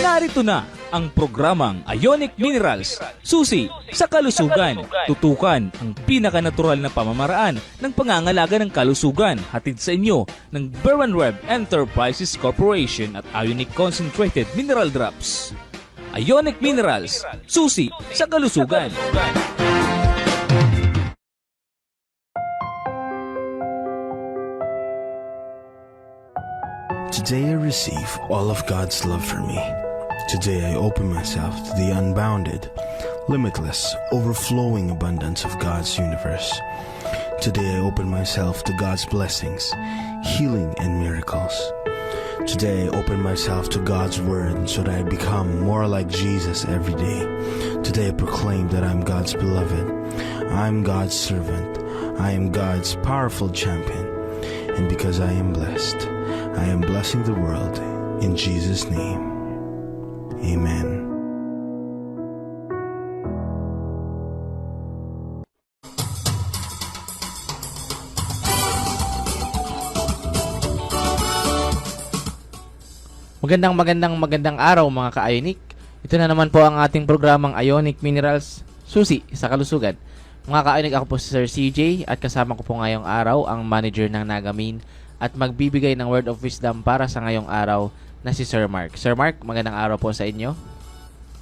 Narito na ang programang Ionic Minerals, susi sa kalusugan. Tutukan ang pinakanatural na pamamaraan ng pangangalaga ng kalusugan, hatid sa inyo ng Berwanreb Enterprises Corporation at Ionic Concentrated Mineral Drops. Ionic Minerals, susi sa kalusugan. Today I receive all of God's love for me. Today I open myself to the unbounded, limitless, overflowing abundance of God's universe. Today I open myself to God's blessings, healing, and miracles. Today I open myself to God's word so that I become more like Jesus every day. Today I proclaim that I'm God's beloved. I'm God's servant. I am God's powerful champion. And because I am blessed, I am blessing the world in Jesus' name. Amen. Magandang araw mga ka-Ionic. Ito na naman po ang ating programang Ionic Minerals, susi sa kalusugan. Mga ka-Ionic, ako po si Sir CJ at kasama ko po ngayong araw ang manager ng Nagamin at magbibigay ng word of wisdom para sa ngayong araw na si Sir Mark. Sir Mark, magandang araw po sa inyo.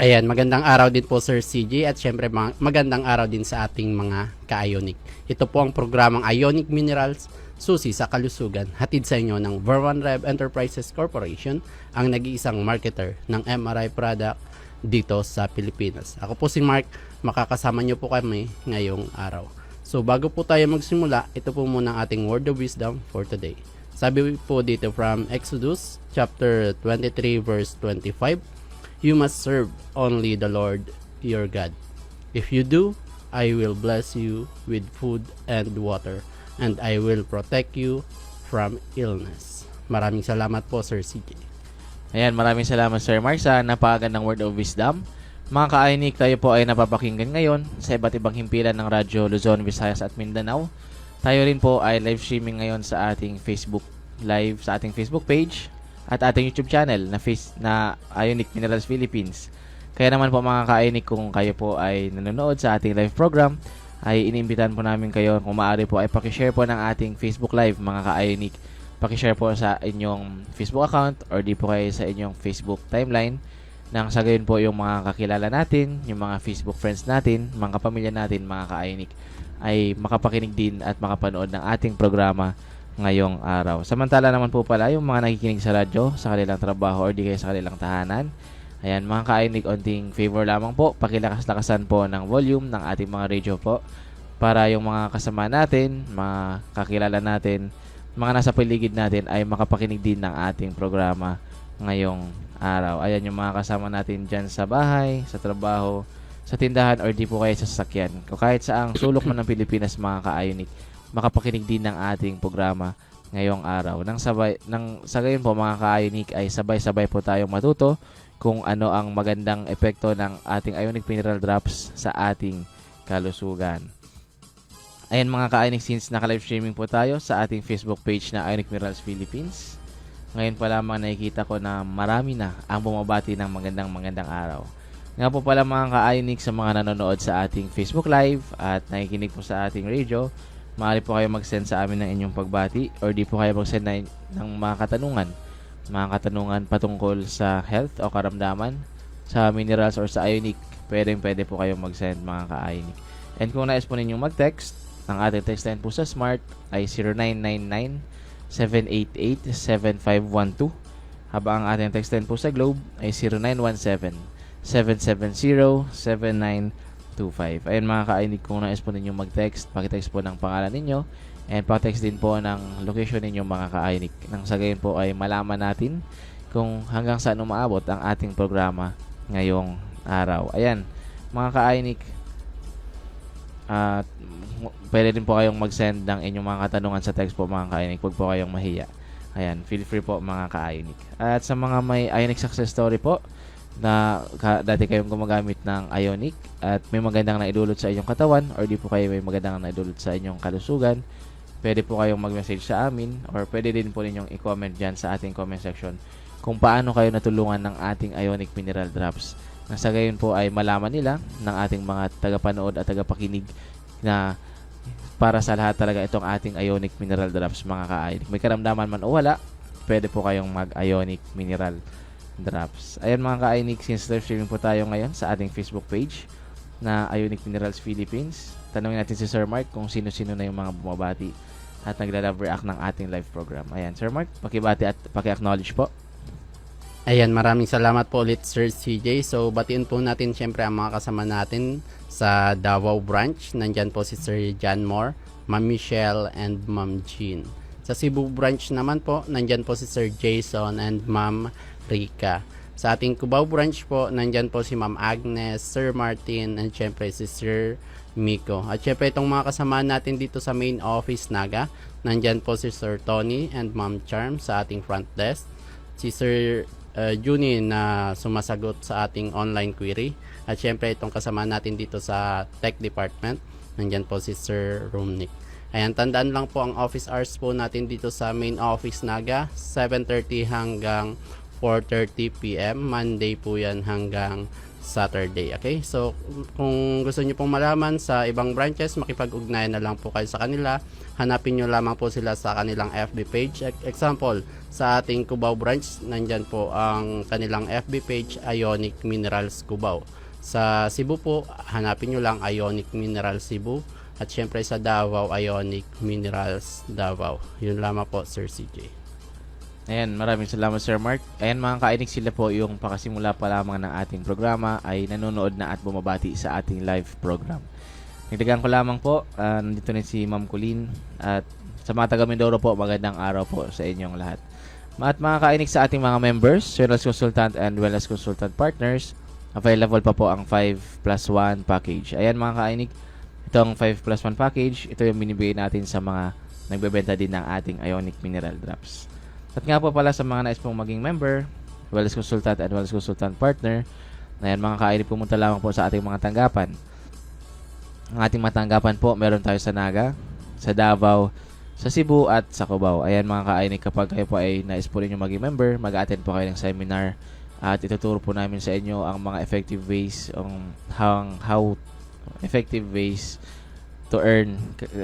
Ayan, magandang araw din po Sir CJ at syempre magandang araw din sa ating mga ka-Ionic. Ito po ang programang Ionic Minerals, susi sa kalusugan, hatid sa inyo ng Berwanreb Enterprises Corporation, ang nag-iisang marketer ng MRI product dito sa Pilipinas. Ako po si Mark, makakasama niyo po kami ngayong araw. So bago po tayo magsimula, ito po muna ang ating word of wisdom for today. Sabi po dito from Exodus chapter 23 verse 25, "You must serve only the Lord your God. If you do, I will bless you with food and water, and I will protect you from illness." Maraming salamat po Sir CJ. Ayan, maraming salamat Sir Mark sa napakagandang word of wisdom. Mga ka-Ionic, tayo po ay napapakinggan ngayon sa iba't ibang himpilan ng radyo Luzon, Visayas at Mindanao. Tayo rin po ay live streaming ngayon sa ating Facebook live, sa ating Facebook page at ating YouTube channel na Ionic Minerals Philippines. Kaya naman po mga ka-Ionic, kung kayo po ay nanonood sa ating live program, ay inimbitan po namin kayo, kung maaari po ay pakishare po ng ating Facebook live mga ka-Ionic. Pakishare po sa inyong Facebook account or di po kayo sa inyong Facebook timeline, nang sa gayon po yung mga kakilala natin, yung mga Facebook friends natin, mga kapamilya natin, mga ka-Ionic, ay makapakinig din at makapanood ng ating programa ngayong araw. Samantala naman po pala yung mga nakikinig sa radyo, sa kanilang trabaho or di kayo sa kanilang tahanan, ayan mga ka-Ionic, onting favor lamang po, pakilakas-lakasan po ng volume ng ating mga radio po para yung mga kasama natin, mga kakilala natin, mga nasa paligid natin ay makapakinig din ng ating programa ngayong araw. Ayan yung mga kasama natin dyan sa bahay, sa trabaho, sa tindahan or di po kayo sa sasakyan. O kahit saang sulok man ng Pilipinas mga ka-Ionic, makapakinig din ng ating programa ngayong araw. Sa gayon po mga ka-Ionic ay sabay-sabay po tayong matuto kung ano ang magandang epekto ng ating Ionic Mineral Drops sa ating kalusugan. Ayan mga ka-Ionic, since naka-live streaming po tayo sa ating Facebook page na Ionic Minerals Philippines, ngayon pa lamang nakikita ko na marami na ang bumabati ng magandang araw. Nga po pala mga ka-Ionic, sa mga nanonood sa ating Facebook Live at nakikinig po sa ating radio, maaari po kayo mag-send sa amin ng inyong pagbati or di po kayo mag-send ng mga katanungan patungkol sa health o karamdaman, sa minerals or sa Ionic. Pwede po kayo mag-send mga ka-Ionic. And kung nais po ninyong mag-text, ang ating text line po sa Smart ay 0999-788-7512. Habang ang ating text line po sa Globe ay 0917-770-7925. Ayun mga ka-Ionic, kung nais po ninyong mag-text, pakitext po ng pangalan ninyo and pakitext din po ng location ninyo mga ka-Ionic. Nang sa gayon po ay malaman natin kung hanggang saan umaabot ang ating programa ngayong araw. Ayan mga ka-Ionic, pwede din po kayong mag-send ng inyong mga katanungan sa text po mga ka-Ionic. Huwag po kayong mahiya. Ayan, feel free po mga ka-Ionic. At sa mga may Ionic success story po na dati kayong gumagamit ng Ionic at may magandang naidulot sa inyong katawan or di po kayo may magandang naidulot sa inyong kalusugan, pwede po kayong mag-message sa amin or pwede din po ninyong i-comment dyan sa ating comment section kung paano kayo natulungan ng ating Ionic Mineral Drops. Nang sa gayon po ay malaman nila ng ating mga tagapanood at tagapakinig na para sa lahat talaga itong ating Ionic Mineral Drops, mga ka-Ionic. May karamdaman man o wala, pwede po kayong mag-Ionic Mineral Drops. Ayan mga ka-Ionic, since live streaming po tayo ngayon sa ating Facebook page na Ionic Minerals Philippines, tanungin natin si Sir Mark kung sino-sino na yung mga bumabati at nagla-love react ng ating live program. Ayan, Sir Mark, pakibati at paki-acknowledge po. Ayan, maraming salamat po ulit Sir CJ. So, batiin po natin syempre ang mga kasama natin sa Davao branch. Nandyan po si Sir John Moore, Ma'am Michelle, and Ma'am Jean. Sa Cebu branch naman po, nandyan po si Sir Jason and Ma'am Rica. Sa ating Cubao branch po, nandyan po si Ma'am Agnes, Sir Martin, and syempre si Sir Miko. At syempre itong mga kasama natin dito sa main office Naga, nandyan po si Sir Tony and Ma'am Charm sa ating front desk. Si Sir Juni na sumasagot sa ating online query. At syempre itong kasama natin dito sa tech department, nandyan po si Sir Rumnik. Ayan, tandaan lang po ang office hours po natin dito sa main office Naga, 7:30 hanggang 4:30 PM, Monday po yan hanggang Saturday. Okay, so kung gusto niyo pong malaman sa ibang branches, makipag-ugnayan na lang po kayo sa kanila. Hanapin nyo lamang po sila sa kanilang FB page. Example, sa ating Cubao branch, nandyan po ang kanilang FB page, Ionic Minerals Cubao. Sa Cebu po, hanapin nyo lang Ionic Minerals Cebu. At syempre sa Davao, Ionic Minerals Davao. Yun lamang po, Sir CJ. Ayan, maraming salamat Sir Mark. Ayan mga ka-Ionic, sila po yung pakasimula pa lamang ng ating programa ay nanonood na at bumabati sa ating live program. Nagdagan ko lamang po, nandito rin si Ma'am Colleen at sa mga taga Mindoro po, magandang araw po sa inyong lahat. At mga ka-Ionic, sa ating mga members, Wellness Consultant and Wellness Consultant Partners, available pa po ang 5+1 package. Ayan mga ka-Ionic, itong 5+1 package, ito yung binibigay natin sa mga nagbebenta din ng ating Ionic Mineral Drops. At nga po pala sa mga nais pong maging member, Wellness Consultant and Wellness Consultant Partner, na yan mga ka-Ionic, pumunta lamang po sa ating mga tanggapan. Ang ating mga tanggapan po, meron tayo sa Naga, sa Davao, sa Cebu at sa Cubao. Ayan mga ka-Ionic, kapag kayo po ay nais po rin yung maging member, mag-attend po kayo ng seminar at ituturo po namin sa inyo ang mga effective ways how effective ways to earn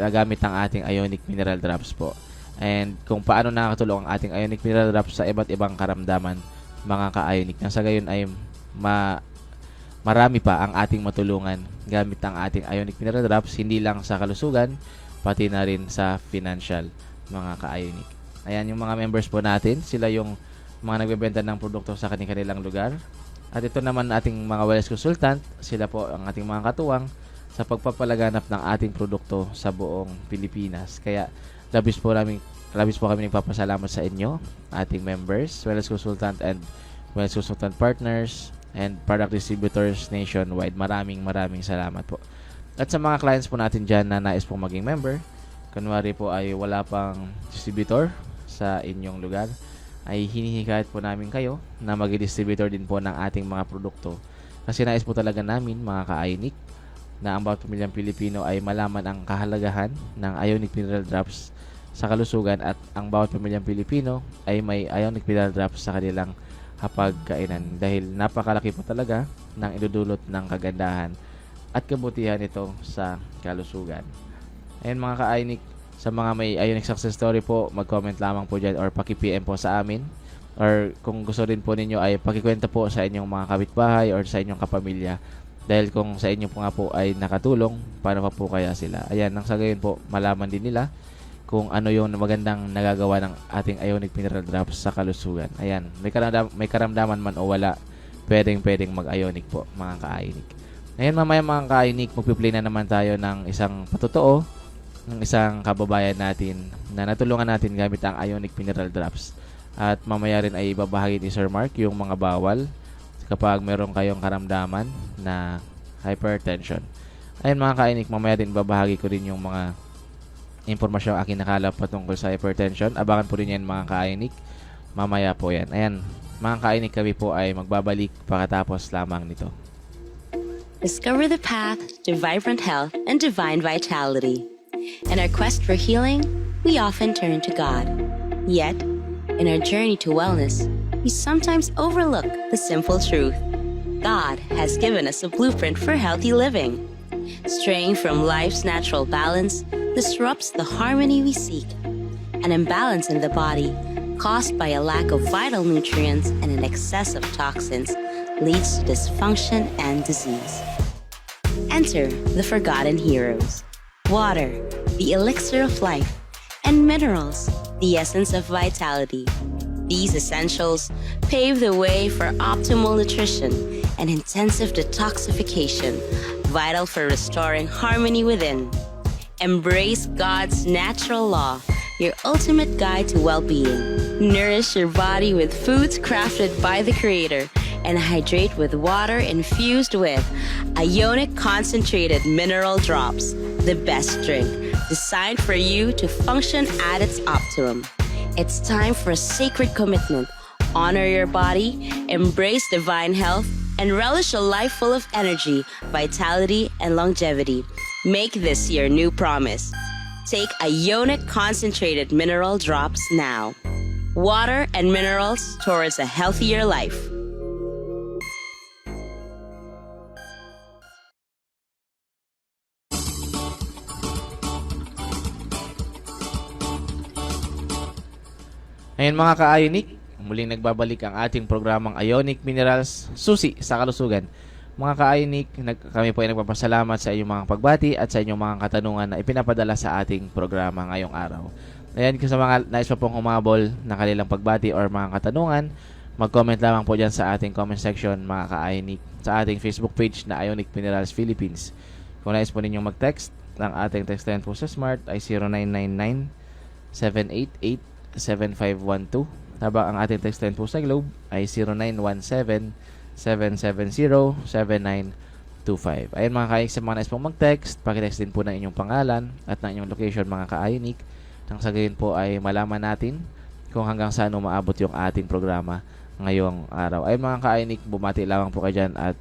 gamit ang ating Ionic Mineral Drops po. And kung paano nakakatulong ang ating Ionic Mineral Drops sa iba't ibang karamdaman, mga ka-Ionic. Nang sa gayon ay marami pa ang ating matulungan gamit ang ating Ionic Mineral Drops, hindi lang sa kalusugan, pati na rin sa financial, mga ka-Ionic. Ayan yung mga members po natin, sila yung mga nagbebenta ng produkto sa kanilang lugar. At ito naman ating mga wellness consultant, sila po ang ating mga katuwang sa pagpapalaganap ng ating produkto sa buong Pilipinas. Kaya labis po kami nagpapasalamat sa inyo, ating members, wellness consultant and wellness consultant partners and product distributors nationwide. Maraming salamat po. At sa mga clients po natin dyan na nais pong maging member, kunwari po ay wala pang distributor sa inyong lugar, ay hinihikayat po namin kayo na mag-distributor din po ng ating mga produkto. Kasi nais po talaga namin, mga ka-Ionic, na ang bawat pamilyang Pilipino ay malaman ang kahalagahan ng Ionic Mineral Drops sa kalusugan at ang bawat pamilyang Pilipino ay may Ionic Mineral Drops sa kanilang hapagkainan dahil napakalaki po talaga ng idudulot ng kagandahan at kabutihan ito sa kalusugan. Ayun mga ka-Ionic, sa mga may Ionic success story po, mag-comment lamang po dyan or paki-PM po sa amin, or kung gusto rin po ninyo ay pakikwenta po sa inyong mga kapitbahay or sa inyong kapamilya, dahil kung sa inyo po nga po ay nakatulong, paano pa po kaya sila. Ayan, nang sa gayon po, malaman din nila kung ano yung magandang nagagawa ng ating Ionic Mineral Drops sa kalusugan. Ayan, may karamdaman man o wala, pwedeng mag-Ionic po, mga ka-Ionic. Ngayon mamaya mga ka-Ionic, magpiplay na naman tayo ng isang patotoo ng isang kababayan natin na natulungan natin gamit ang Ionic Mineral Drops. At mamaya rin ay ibabahagi ni Sir Mark yung mga bawal kapag meron kayong karamdaman na hypertension. Ayun mga ka-Ionic, mamaya din babahagi ko rin yung mga impormasyon aking nakalap patungkol sa hypertension. Abangan po rin yan mga ka-Ionic. Mamaya po yan. Ayan, mga ka-Ionic, kami po ay magbabalik pagkatapos lamang nito. Discover the path to vibrant health and divine vitality. In our quest for healing, we often turn to God. Yet, in our journey to wellness, we sometimes overlook the simple truth. God has given us a blueprint for healthy living. Straying from life's natural balance disrupts the harmony we seek. An imbalance in the body, caused by a lack of vital nutrients and an excess of toxins, leads to dysfunction and disease. Enter the forgotten heroes. Water, the elixir of life, and minerals, the essence of vitality. These essentials pave the way for optimal nutrition and intensive detoxification, vital for restoring harmony within. Embrace God's natural law, your ultimate guide to well-being. Nourish your body with foods crafted by the Creator and hydrate with water infused with Ionic Concentrated Mineral Drops, the best drink designed for you to function at its optimum. It's time for a sacred commitment. Honor your body, embrace divine health, and relish a life full of energy, vitality, and longevity. Make this your new promise. Take Ionic Concentrated Mineral Drops now. Water and minerals towards a healthier life. Ngayon mga ka-Ionic, muling nagbabalik ang ating programang Ionic Minerals, susi sa kalusugan. Mga ka-Ionic, kami po ay nagpapasalamat sa inyong mga pagbati at sa inyong mga katanungan na ipinapadala sa ating programa ngayong araw. Ayan, kung sa mga nais pa pong humabol na kanilang pagbati or mga katanungan, mag-comment lamang po dyan sa ating comment section mga ka-Ionic sa ating Facebook page na Ionic Minerals Philippines. Kung nais po ninyong mag-text, ang ating text line po sa Smart ay 0999-788-7512. Habang ang ating text line po sa Globe ay 0917-770-7925. Ayan mga ka-Ionic, sa mga nais pong mag-text, pakitext din po ng inyong pangalan at ng inyong location mga ka-Ionic. Nang sa gayon po ay malaman natin kung hanggang saan umaabot yung ating programa ngayong araw. Ay mga ka-Ionic, bumati lamang po kayo dyan at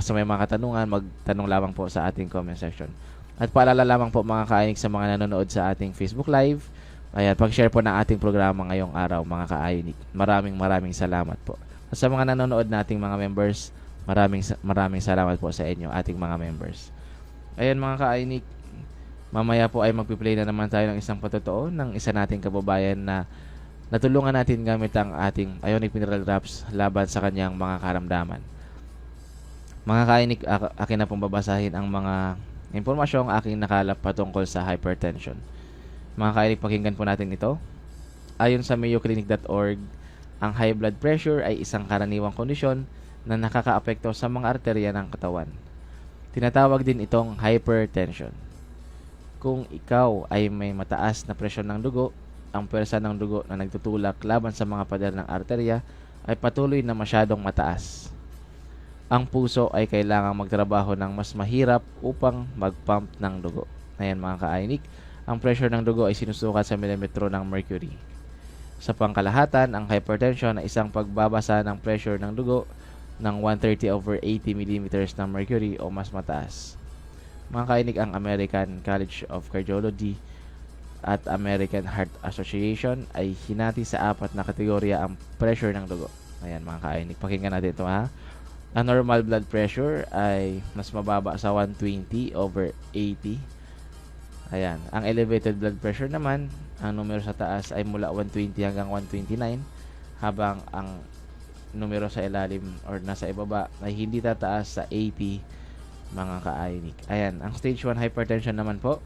sa may mga katanungan, magtanong lamang po sa ating comment section. At paalala lamang po mga ka-Ionic sa mga nanonood sa ating Facebook Live, ayan, pag-share po ng ating programa ngayong araw mga ka-Ionic. Maraming salamat po. At sa mga nanonood nating mga members, maraming salamat po sa inyo, ating mga members. Ayan mga ka-Ionic, mamaya po ay magpi-play na naman tayo ng isang patotoo ng isa nating kababayan na natulungan natin gamit ang ating Ionic Mineral Drops laban sa kanyang mga karamdaman. Mga ka-Ionic, akin na pong babasahin ang mga impormasyong aking nakalap patungkol sa hypertension. Mga ka-Ionic, pakinggan po natin ito. Ayon sa mayoclinic.org, ang high blood pressure ay isang karaniwang kondisyon na nakakaapekto sa mga arterya ng katawan. Tinatawag din itong hypertension. Kung ikaw ay may mataas na presyon ng dugo, ang pwersa ng dugo na nagtutulak laban sa mga pader ng arterya ay patuloy na masyadong mataas. Ang puso ay kailangang magtrabaho ng mas mahirap upang mag-pump ng dugo. Ayan mga ka-Ionic, ang pressure ng dugo ay sinusukat sa milimetro ng mercury. Sa pangkalahatan, ang hypertension ay isang pagbabasa ng pressure ng dugo ng 130/80 mm ng mercury o mas mataas. Mga ka-Ionic, ang American College of Cardiology at American Heart Association ay hinati sa 4 na kategorya ang pressure ng dugo. Ayan mga ka-Ionic, pakinggan natin ito ha. Ang normal blood pressure ay mas mababa sa 120/80. Ayan, ang elevated blood pressure naman, ang numero sa taas ay mula 120 hanggang 129, habang ang numero sa ilalim or nasa ibaba ay hindi tataas sa 80 mga ka-Ionic. Ayan, ang stage 1 hypertension naman po,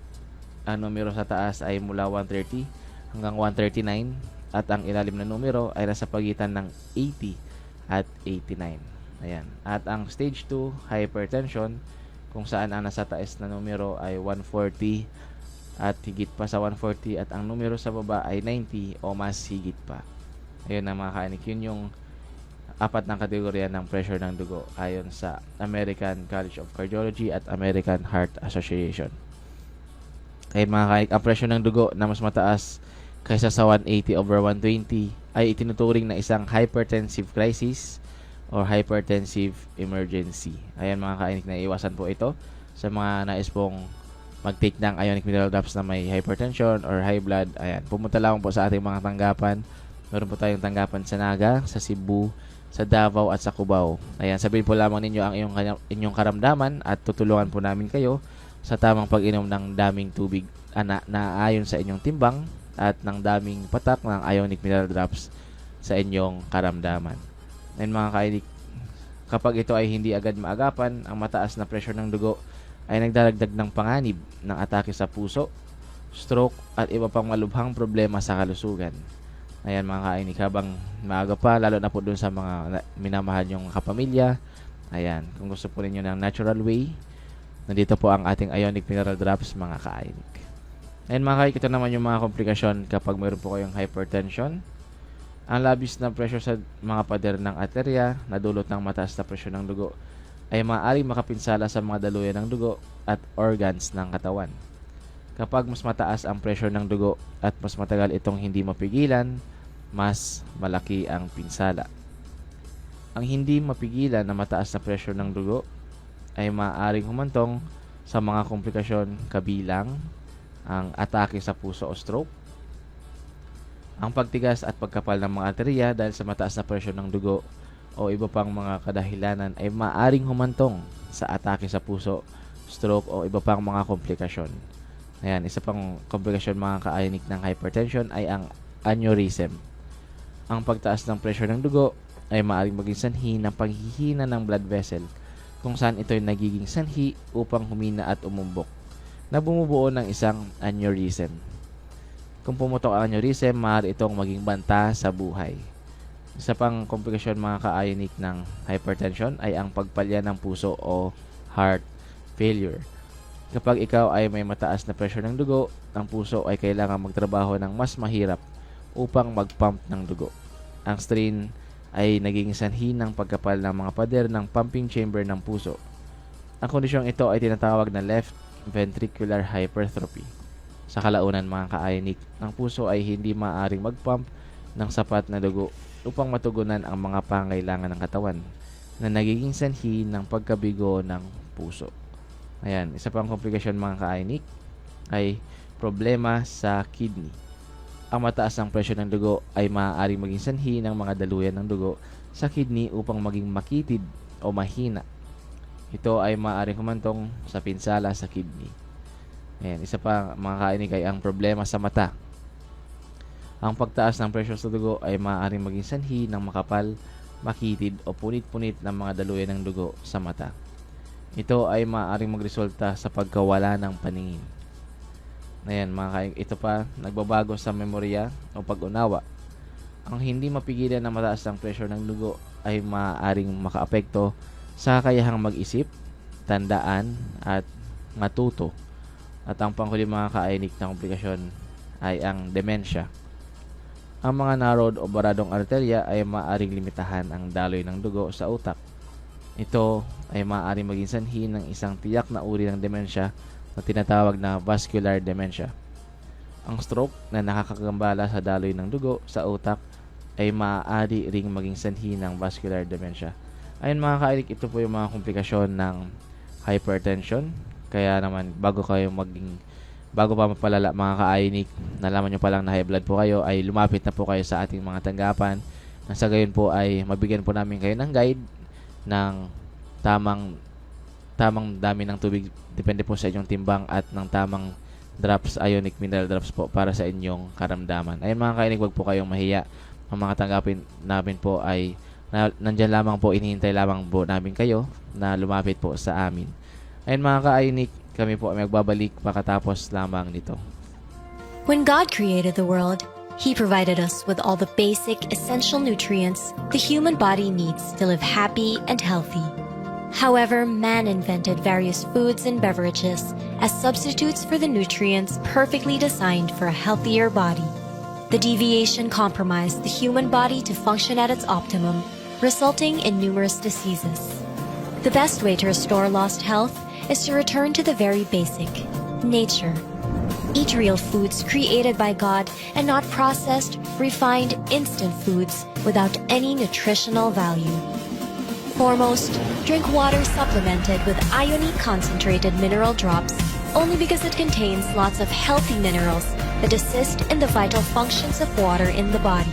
ang numero sa taas ay mula 130 hanggang 139 at ang ilalim na numero ay nasa pagitan ng 80 at 89. Ayan. At ang stage 2 hypertension, kung saan ang nasa taas na numero ay 140 at higit pa sa 140 at ang numero sa baba ay 90 o mas higit pa. Ayun na mga ka-Ionic, yun yung 4 ng kategorya ng pressure ng dugo ayon sa American College of Cardiology at American Heart Association. Kaya mga ka-Ionic, ang pressure ng dugo na mas mataas kaysa sa 180/120 ay itinuturing na isang hypertensive crisis or hypertensive emergency. Ayan mga ka-Ionic, na iwasan po ito sa mga nais pong mag-take ng Ionic Mineral Drops na may hypertension or high blood. Ayan, pumunta lang po sa ating mga tanggapan Meron po tayong tanggapan sa Naga, sa Cebu, sa Davao at sa Cubao. Ayan, sabihin po lamang ninyo ang inyong karamdaman at tutulungan po namin kayo sa tamang pag-inom ng daming tubig na ayon sa inyong timbang at ng daming patak ng Ionic Mineral Drops sa inyong karamdaman. And mga kainik, kapag ito ay hindi agad maagapan, ang mataas na pressure ng dugo ay nagdaragdag ng panganib ng atake sa puso, stroke at iba pang malubhang problema sa kalusugan. Ayan mga kainik, habang maaga pa, lalo na po dun sa mga minamahal yung kapamilya. Ayan, kung gusto po ninyo ng natural way, nandito po ang ating Ionic Mineral Drops mga kainik. Ayan mga kainik, ito naman yung mga komplikasyon kapag mayroon po kayong hypertension. Ang labis na pressure sa mga pader ng arterya na dulot ng mataas na presyon ng dugo ay maaaring makapinsala sa mga daluyan ng dugo at organs ng katawan. Kapag mas mataas ang pressure ng dugo at mas matagal itong hindi mapigilan, mas malaki ang pinsala. Ang hindi mapigilan na mataas na pressure ng dugo ay maaaring humantong sa mga komplikasyon kabilang ang atake sa puso o stroke, ang pagtigas at pagkapal ng mga arterya dahil sa mataas na presyon ng dugo o iba pang mga kadahilanan ay maaaring humantong sa atake sa puso, stroke o iba pang mga komplikasyon. Ayan, isa pang komplikasyon mga kainik ng hypertension ay ang aneurysm. Ang pagtaas ng pressure ng dugo ay maaaring maging sanhi ng paghihina ng blood vessel kung saan ito ay nagiging sanhi upang humina at umumbok na bumubuo ng isang aneurysm. Kung pumutok ang aneurysm, maaari itong maging banta sa buhay. Isa pang komplikasyon mga ka-ionic ng hypertension ay ang pagpalya ng puso o heart failure. Kapag ikaw ay may mataas na pressure ng dugo, ang puso ay kailangan magtrabaho ng mas mahirap upang mag-pump ng dugo. Ang strain ay naging sanhi ng pagkapal ng mga pader ng pumping chamber ng puso. Ang kondisyong ito ay tinatawag na left ventricular hypertrophy. Sa kalaunan mga ka-ionic, ang puso ay hindi maaaring mag-pump ng sapat na dugo upang matugunan ang mga pangailangan ng katawan na nagiging sanhi ng pagkabigo ng puso. Ayan, isa pang komplikasyon mga ka-ionic ay problema sa kidney. Ang mataas ng presyon ng dugo ay maaaring maging sanhi ng mga daluyan ng dugo sa kidney upang maging makitid o mahina. Ito ay maaaring humantong sa pinsala sa kidney. Ayan, isa pa mga kainik ay ang problema sa mata. Ang pagtaas ng presyon sa dugo ay maaaring maging sanhi ng makapal, makitid o punit-punit ng mga daluyan ng dugo sa mata. Ito ay maaaring magresulta sa pagkawala ng paningin. Ayan mga kainik, ito pa nagbabago sa memorya o pag-unawa. Ang hindi mapigilan na mataas ng presyon ng dugo ay maaaring makaapekto sa kakayahang mag-isip, tandaan at matuto. At ang panghuli mga ka-ionic na komplikasyon ay ang dementia. Ang mga narrowed o baradong arterya ay maaaring limitahan ang daloy ng dugo sa utak. Ito ay maaaring maging sanhi ng isang tiyak na uri ng dementia na tinatawag na vascular dementia. Ang stroke na nakakagambala sa daloy ng dugo sa utak ay maaari ring maging sanhi ng vascular dementia. Ayun mga ka-ionic, ito po yung mga komplikasyon ng hypertension. Kaya naman, bago pa mapalala mga ka-ionic, nalaman nyo palang na high blood po kayo, ay lumapit na po kayo sa ating mga tanggapan. Nang sa gayon po ay mabigyan po namin kayo ng guide ng tamang dami ng tubig. Depende po sa inyong timbang at ng tamang drops, Ionic Mineral Drops po para sa inyong karamdaman. Ayun mga ka-ionic, wag po kayong mahiya. Ang mga tanggapin namin po ay nandyan lamang po, inihintay lamang po namin kayo na lumapit po sa amin. Ayun mga ka-ionic, kami po ay magbabalik pagkatapos lamang nito. When God created the world, He provided us with all the basic, essential nutrients the human body needs to live happy and healthy. However, man invented various foods and beverages as substitutes for the nutrients perfectly designed for a healthier body. The deviation compromised the human body to function at its optimum, resulting in numerous diseases. The best way to restore lost health is to return to the very basic, nature. Eat real foods created by God and not processed, refined, instant foods without any nutritional value. Foremost, drink water supplemented with Ionic concentrated mineral drops only because it contains lots of healthy minerals that assist in the vital functions of water in the body.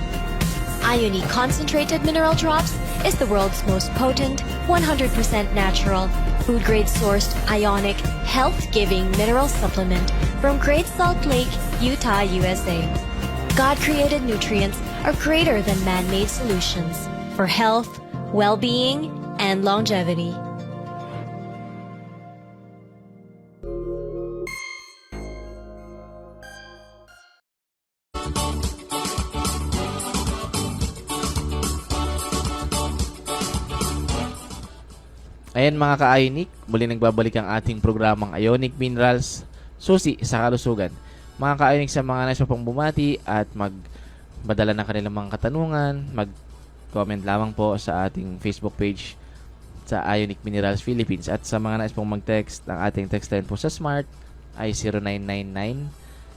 Ionic Concentrated Mineral Drops is the world's most potent, 100% natural, food-grade sourced Ionic, health-giving mineral supplement from Great Salt Lake, Utah, USA. God-created nutrients are greater than man-made solutions for health, well-being, and longevity. Ayan mga ka-Ionic, muli nagbabalik ang ating programang Ionic Minerals, susi sa kalusugan. Mga ka-Ionic, sa mga nais pa pong bumati at magpadala ng kanilang mga katanungan, mag-comment lamang po sa ating Facebook page sa Ionic Minerals Philippines. At sa mga nais pong mag-text, ang ating text line po sa Smart ay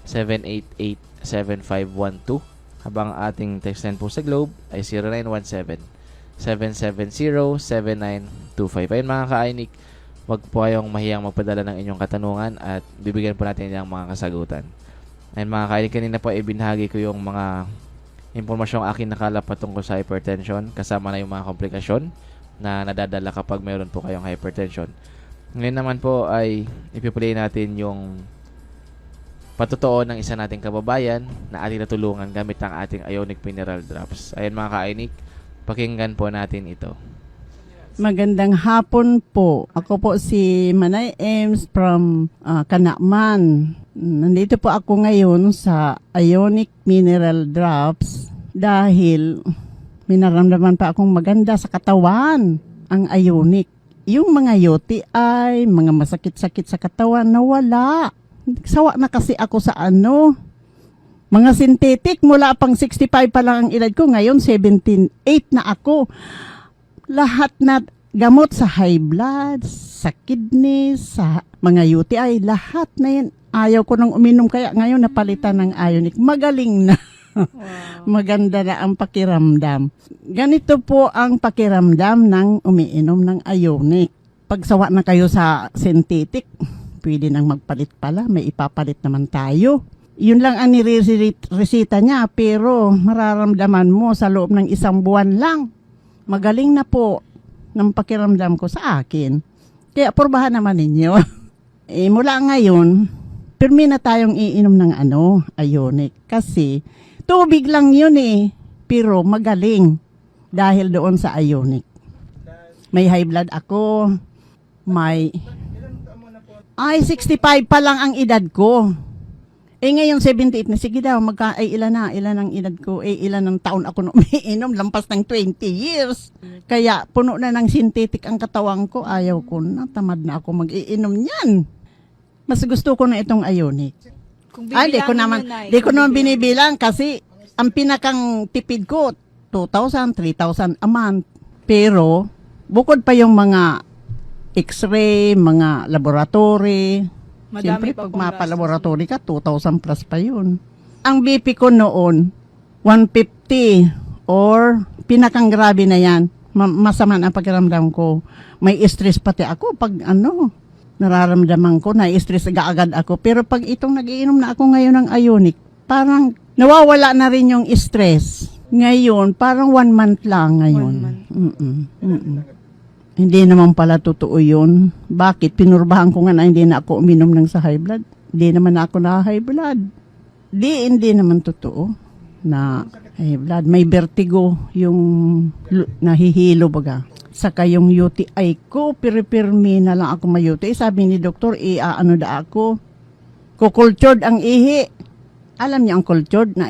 0999-788-7512. Habang ang ating text line po sa Globe ay 0917-770-7925. Ayun mga ka-Ionic, wag po kayong mahiyang magpadala ng inyong katanungan at bibigyan po natin ng mga kasagutan. Ayun mga ka-Ionic, kanina po ibinahagi ko yung mga impormasyong akin nakala patungkol sa hypertension, kasama na yung mga komplikasyon na nadadala kapag mayroon po kayong hypertension. Ngayon naman po ay ipiplay natin yung patotoo ng isa nating kababayan na ating natulungan gamit ang ating Ionic Mineral Drops. Ayun mga ka-Ionic, pakinggan po natin ito. Magandang hapon po. Ako po si Manay Ems from Kanakman. Nandito po ako ngayon sa Ionic Mineral Drops dahil minaramdaman pa akong maganda sa katawan ang Ionic. Yung mga UTI, mga masakit-sakit sa katawan, nawala. Sawa na kasi ako sa mga synthetic, mula pang 65 pa lang ang edad ko, ngayon 17.8 na ako. Lahat na gamot sa high blood, sa kidney, sa mga UTI, lahat na yan. Ayaw ko nang uminom, kaya ngayon napalitan ng Ionic. Magaling na. Wow. Maganda na ang pakiramdam. Ganito po ang pakiramdam ng umiinom ng Ionic. Pagsawa na kayo sa synthetic, pwede nang magpalit pala, may ipapalit naman tayo. Yun lang ang niresita niya, pero mararamdaman mo sa loob ng 1 buwan lang. Magaling na po ng pakiramdam ko sa akin. Kaya porbahan naman ninyo. Mula ngayon, pirmi na tayong iinom ng Ionic. Kasi tubig lang yun pero magaling dahil doon sa Ionic. May high blood ako, 65 pa lang ang edad ko. Ngayon 78 na, sige daw, ilan ang edad ko, ilan ang taon ako na umiinom, lampas ng 20 years. Kaya puno na ng synthetic ang katawan ko, ayaw ko na, tamad na ako mag-iinom niyan. Mas gusto ko na itong Ionic. Di ko naman binibilang kasi ang pinakang tipid ko, 2,000, 3,000 a month. Pero, bukod pa yung mga X-ray, mga laboratory. Siyempre, pag mapalaboratory ka, 2,000 plus pa yun. Ang BP ko noon, 150 or pinakang grabe na yan. Masama ang pakiramdam ko. May stress pati ako pag nararamdaman ko, na-stress agad ako. Pero pag itong nagiinom na ako ngayon ng Ionic, parang nawawala na rin yung stress. Ngayon, parang 1 month lang ngayon. 1 month. Hindi naman pala totoo yun. Bakit? Pinurbahan ko nga na hindi na ako uminom ng sa high blood. Hindi naman ako na high blood. Hindi naman totoo na high blood. May vertigo, yung nahihilo baga. Saka yung UTI ko, piripirmi na lang ako may UTI. Sabi ni doktor, ako. Kukultured ang ihi. Alam niyo ang cultured na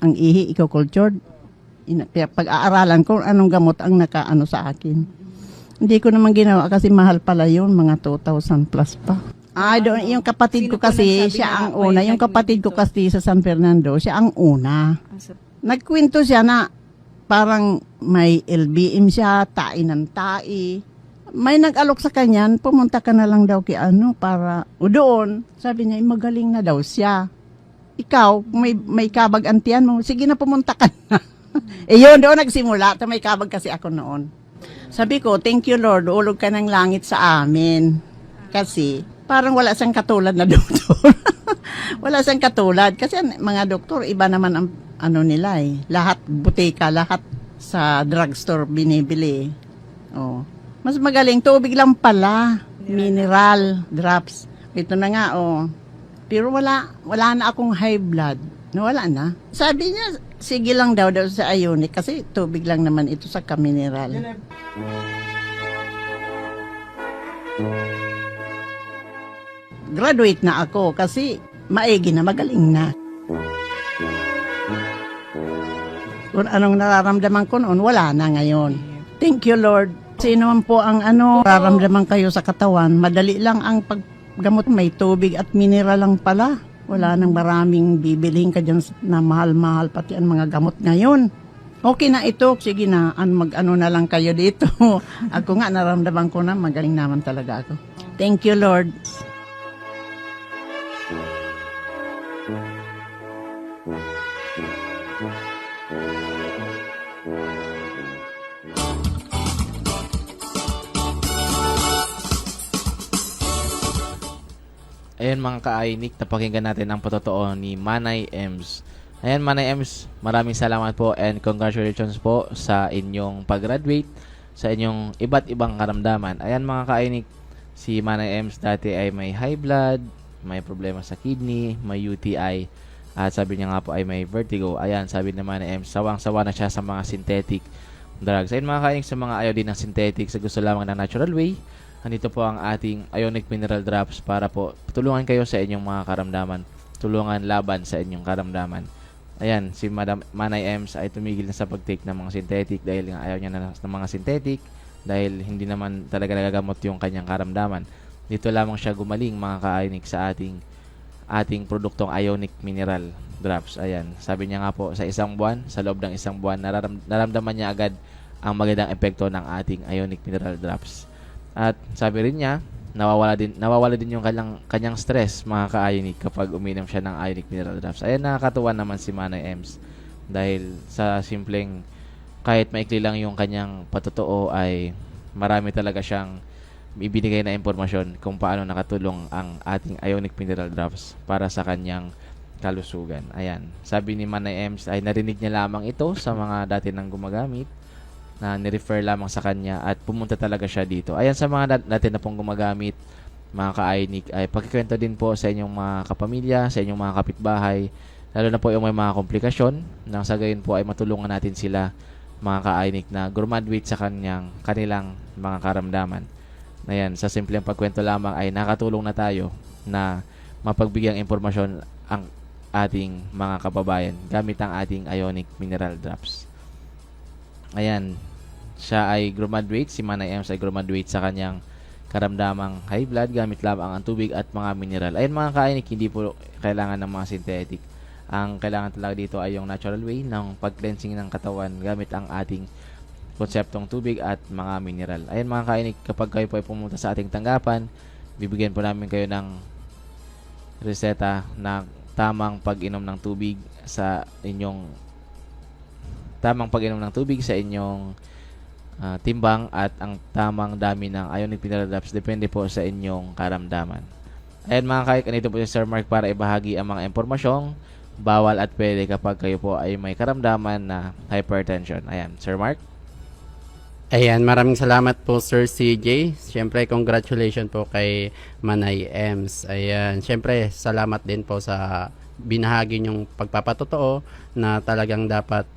ang ihi, ikaw cultured. Pag-aaralan ko, anong gamot ang nakaano sa akin. Hindi ko naman ginawa kasi mahal pala yun, mga 2,000 plus pa. Doon, yung kapatid ko kasi, siya ang una. Yung kapatid ko kasi sa San Fernando, siya ang una. Nagkwento siya na parang may LBM siya, tai ng tai. May nag-alok sa kanya, pumunta ka na lang daw para doon. Sabi niya, magaling na daw siya. Ikaw, may kabag antiyan mo, sige na pumunta ka na. Yun, doon nagsimula. May kabag kasi ako noon. Sabi ko, thank you Lord, ulog ka ng langit sa amin. Kasi, parang wala siyang katulad na doktor. Wala siyang katulad. Kasi mga doktor, iba naman ang ano nila eh. Lahat, butika, lahat sa drugstore binibili. Oh. Mas magaling, tubig lang pala. Mineral drops. Ito na nga, oh. Pero wala na akong high blood. Wala na. Sabi niya, sige lang daw sa Ionic kasi tubig lang naman ito sa kamineral. Graduate na ako kasi maigi na, magaling na. Kung anong nararamdaman ko noon, wala na ngayon. Thank you, Lord. Sino man po ang nararamdaman kayo sa katawan, madali lang ang paggamot. May tubig at mineral lang pala. Wala nang maraming bibilihin ka dyan na mahal-mahal, pati ang mga gamot ngayon. Okay na ito, sige na, mag-ano na lang kayo dito. Ako nga, nararamdaman ko na, magaling naman talaga ako. Thank you, Lord. Ayan mga ka-Ionic, napakinggan natin ang patotoo ni Manay Ems. Ayan Manay Ems, maraming salamat po and congratulations po sa inyong pag-graduate, sa inyong iba't ibang karamdaman. Ayan mga ka-Ionic, si Manay Ems dati ay may high blood, may problema sa kidney, may UTI, at sabi niya nga po ay may vertigo. Ayan, sabi ni Manay Ems, sawang-sawa na siya sa mga synthetic drugs. Ayan mga ka-Ionic, sa mga ayaw din ng synthetic, sa gusto lamang ng natural way, nandito po ang ating Ionic Mineral Drops para po tulungan kayo sa inyong mga karamdaman. Tulungan laban sa inyong karamdaman. Ayan, si Madam Manay Ems ay tumigil na sa pag-take ng mga synthetic dahil nga ayaw niya na ng mga synthetic dahil hindi naman talaga nagagamot yung kanyang karamdaman. Dito lamang siya gumaling mga ka-Ionic sa ating produktong Ionic Mineral Drops. Ayan, sabi niya nga po sa isang buwan, sa loob ng isang buwan, naramdaman niya agad ang magandang epekto ng ating Ionic Mineral Drops. At sabi rin niya, nawawala din yung kanyang stress mga ka-Ionic kapag uminom siya ng Ionic Mineral Drops. Ayan, nakakatuwa naman si Manay Ems dahil sa simpleng kahit maikli lang yung kanyang patotoo ay marami talaga siyang ibinigay na impormasyon kung paano nakatulong ang ating Ionic Mineral Drops para sa kanyang kalusugan. Ayan, sabi ni Manay Ems ay narinig niya lamang ito sa mga dati nang gumagamit na nirefer lamang sa kanya at pumunta talaga siya dito. Ayan, sa mga natin na pong gumagamit, mga ka-Ionic, ay pagkikwento din po sa inyong mga kapamilya, sa inyong mga kapitbahay, lalo na po yung may mga komplikasyon, nang sa gayon po ay matulungan natin sila, mga ka-Ionic, na graduate sa kanilang mga karamdaman. Ayan, sa simpleng pagkwento lamang ay nakatulong na tayo na mapagbigyan impormasyon ang ating mga kababayan gamit ang ating Ionic Mineral Drops. Ayan, siya ay graduate, si Manay Ems ay graduate sa kanyang karamdamang high blood gamit lamang ang tubig at mga mineral. Ayan mga ka-Ionic, hindi po kailangan ng mga synthetic. Ang kailangan talaga dito ay yung natural way ng pag-cleansing ng katawan gamit ang ating konseptong tubig at mga mineral. Ayan mga ka-Ionic, kapag kayo po ay pumunta sa ating tanggapan, bibigyan po namin kayo ng reseta na tamang pag-inom ng tubig sa inyong timbang at ang tamang dami ng Ionic Mineral Drops depende po sa inyong karamdaman. Ayan mga ka-Ionic, nandito po si Sir Mark para ibahagi ang mga impormasyong bawal at pwede kapag kayo po ay may karamdaman na hypertension. Ayan, Sir Mark. Ayan, maraming salamat po Sir CJ. Siyempre, congratulations po kay Manay Ems. Ayan, siyempre, salamat din po sa binahagi niyong pagpapatotoo na talagang dapat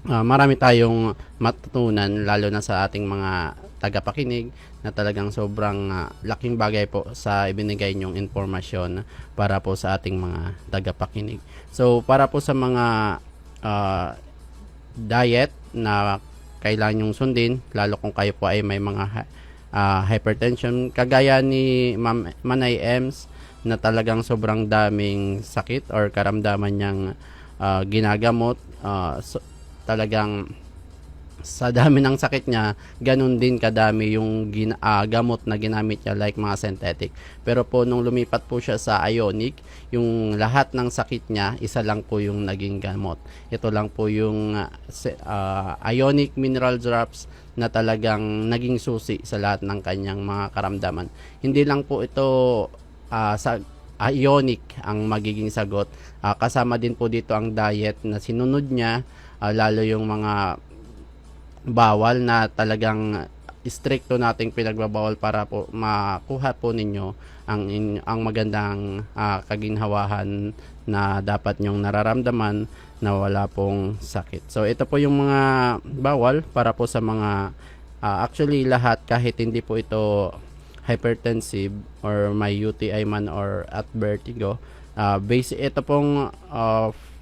marami tayong matutunan lalo na sa ating mga tagapakinig na talagang sobrang laking bagay po sa ibinigay niyong informasyon para po sa ating mga tagapakinig. So, para po sa mga diet na kailangan nyong sundin, lalo kung kayo po ay may mga hypertension, kagaya ni Ma'am Manay Ems na talagang sobrang daming sakit or karamdaman niyang ginagamot. Talagang sa dami ng sakit niya, ganun din kadami yung gamot na ginamit niya like mga synthetic. Pero po nung lumipat po siya sa Ionic, yung lahat ng sakit niya, isa lang po yung naging gamot. Ito lang po yung Ionic Mineral Drops na talagang naging susi sa lahat ng kanyang mga karamdaman. Hindi lang po ito ionic ang magiging sagot. Kasama din po dito ang diet na sinunod niya, lalo yung mga bawal na talagang stricto nating pinagbabawal para po makuha po ninyo ang magandang kaginhawahan na dapat nyong nararamdaman na wala pong sakit. So ito po yung mga bawal para po sa mga actually lahat, kahit hindi po ito hypertensive or may UTI man or at vertigo, basic ito pong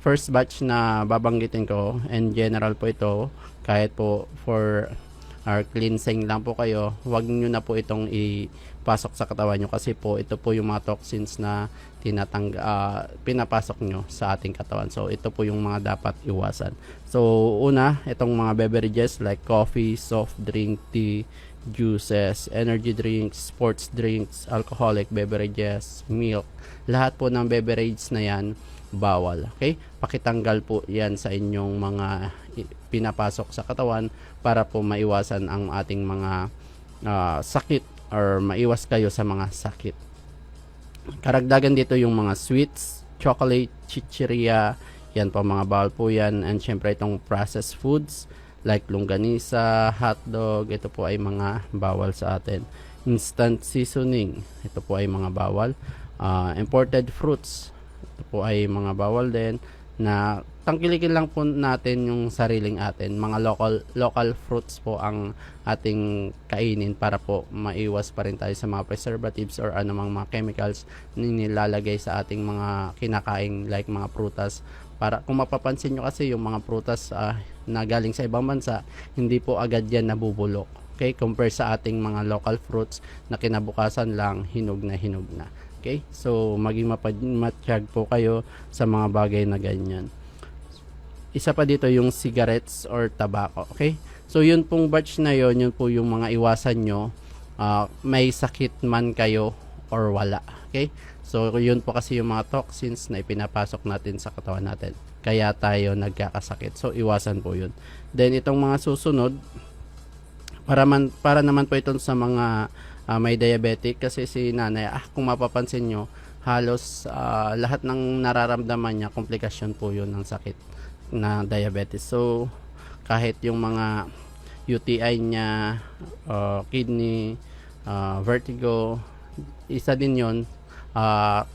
first batch na babanggitin ko, and general po ito, kahit po for our cleansing lang po kayo, wag nyo na po itong ipasok sa katawan nyo, kasi po ito po yung mga toxins na pinapasok nyo sa ating katawan. So ito po yung mga dapat iwasan. So una, itong mga beverages like coffee, soft drink, tea, juices, energy drinks, sports drinks, alcoholic beverages, milk, lahat po ng beverage na yan bawal. Okay? Pakitanggal po yan sa inyong mga pinapasok sa katawan para po maiwasan ang ating mga sakit, or maiwas kayo sa mga sakit. Karagdagan dito yung mga sweets, chocolate, chichiria, yan po mga bawal po yan. And syempre itong processed foods like longganisa, hotdog, ito po ay mga bawal sa atin. Instant seasoning, ito po ay mga bawal. Imported fruits, ito po ay mga bawal din, na tangkilikin lang po natin yung sariling atin. Mga local fruits po ang ating kainin para po maiwas pa rin tayo sa mga preservatives or anumang mga chemicals na nilalagay sa ating mga kinakain like mga prutas. Para kung mapapansin nyo kasi yung mga prutas na galing sa ibang bansa, hindi po agad yan nabubulok. Okay? Compare sa ating mga local fruits na kinabukasan lang hinog na hinog na. Okay? So maging matiyag po kayo sa mga bagay na ganyan. Isa pa dito yung cigarettes or tobacco. Okay? So yun pong batch na yun po yung mga iwasan nyo. May sakit man kayo or wala. Okay? So yun po kasi yung mga toxins na ipinapasok natin sa katawan natin. Kaya tayo nagkakasakit. So iwasan po yun. Then itong mga susunod, para naman po ito sa mga may diabetic, kasi si nanay, kung mapapansin nyo, halos lahat ng nararamdaman niya, komplikasyon po yun ng sakit na diabetes. So kahit yung mga UTI niya, kidney, vertigo, isa din yon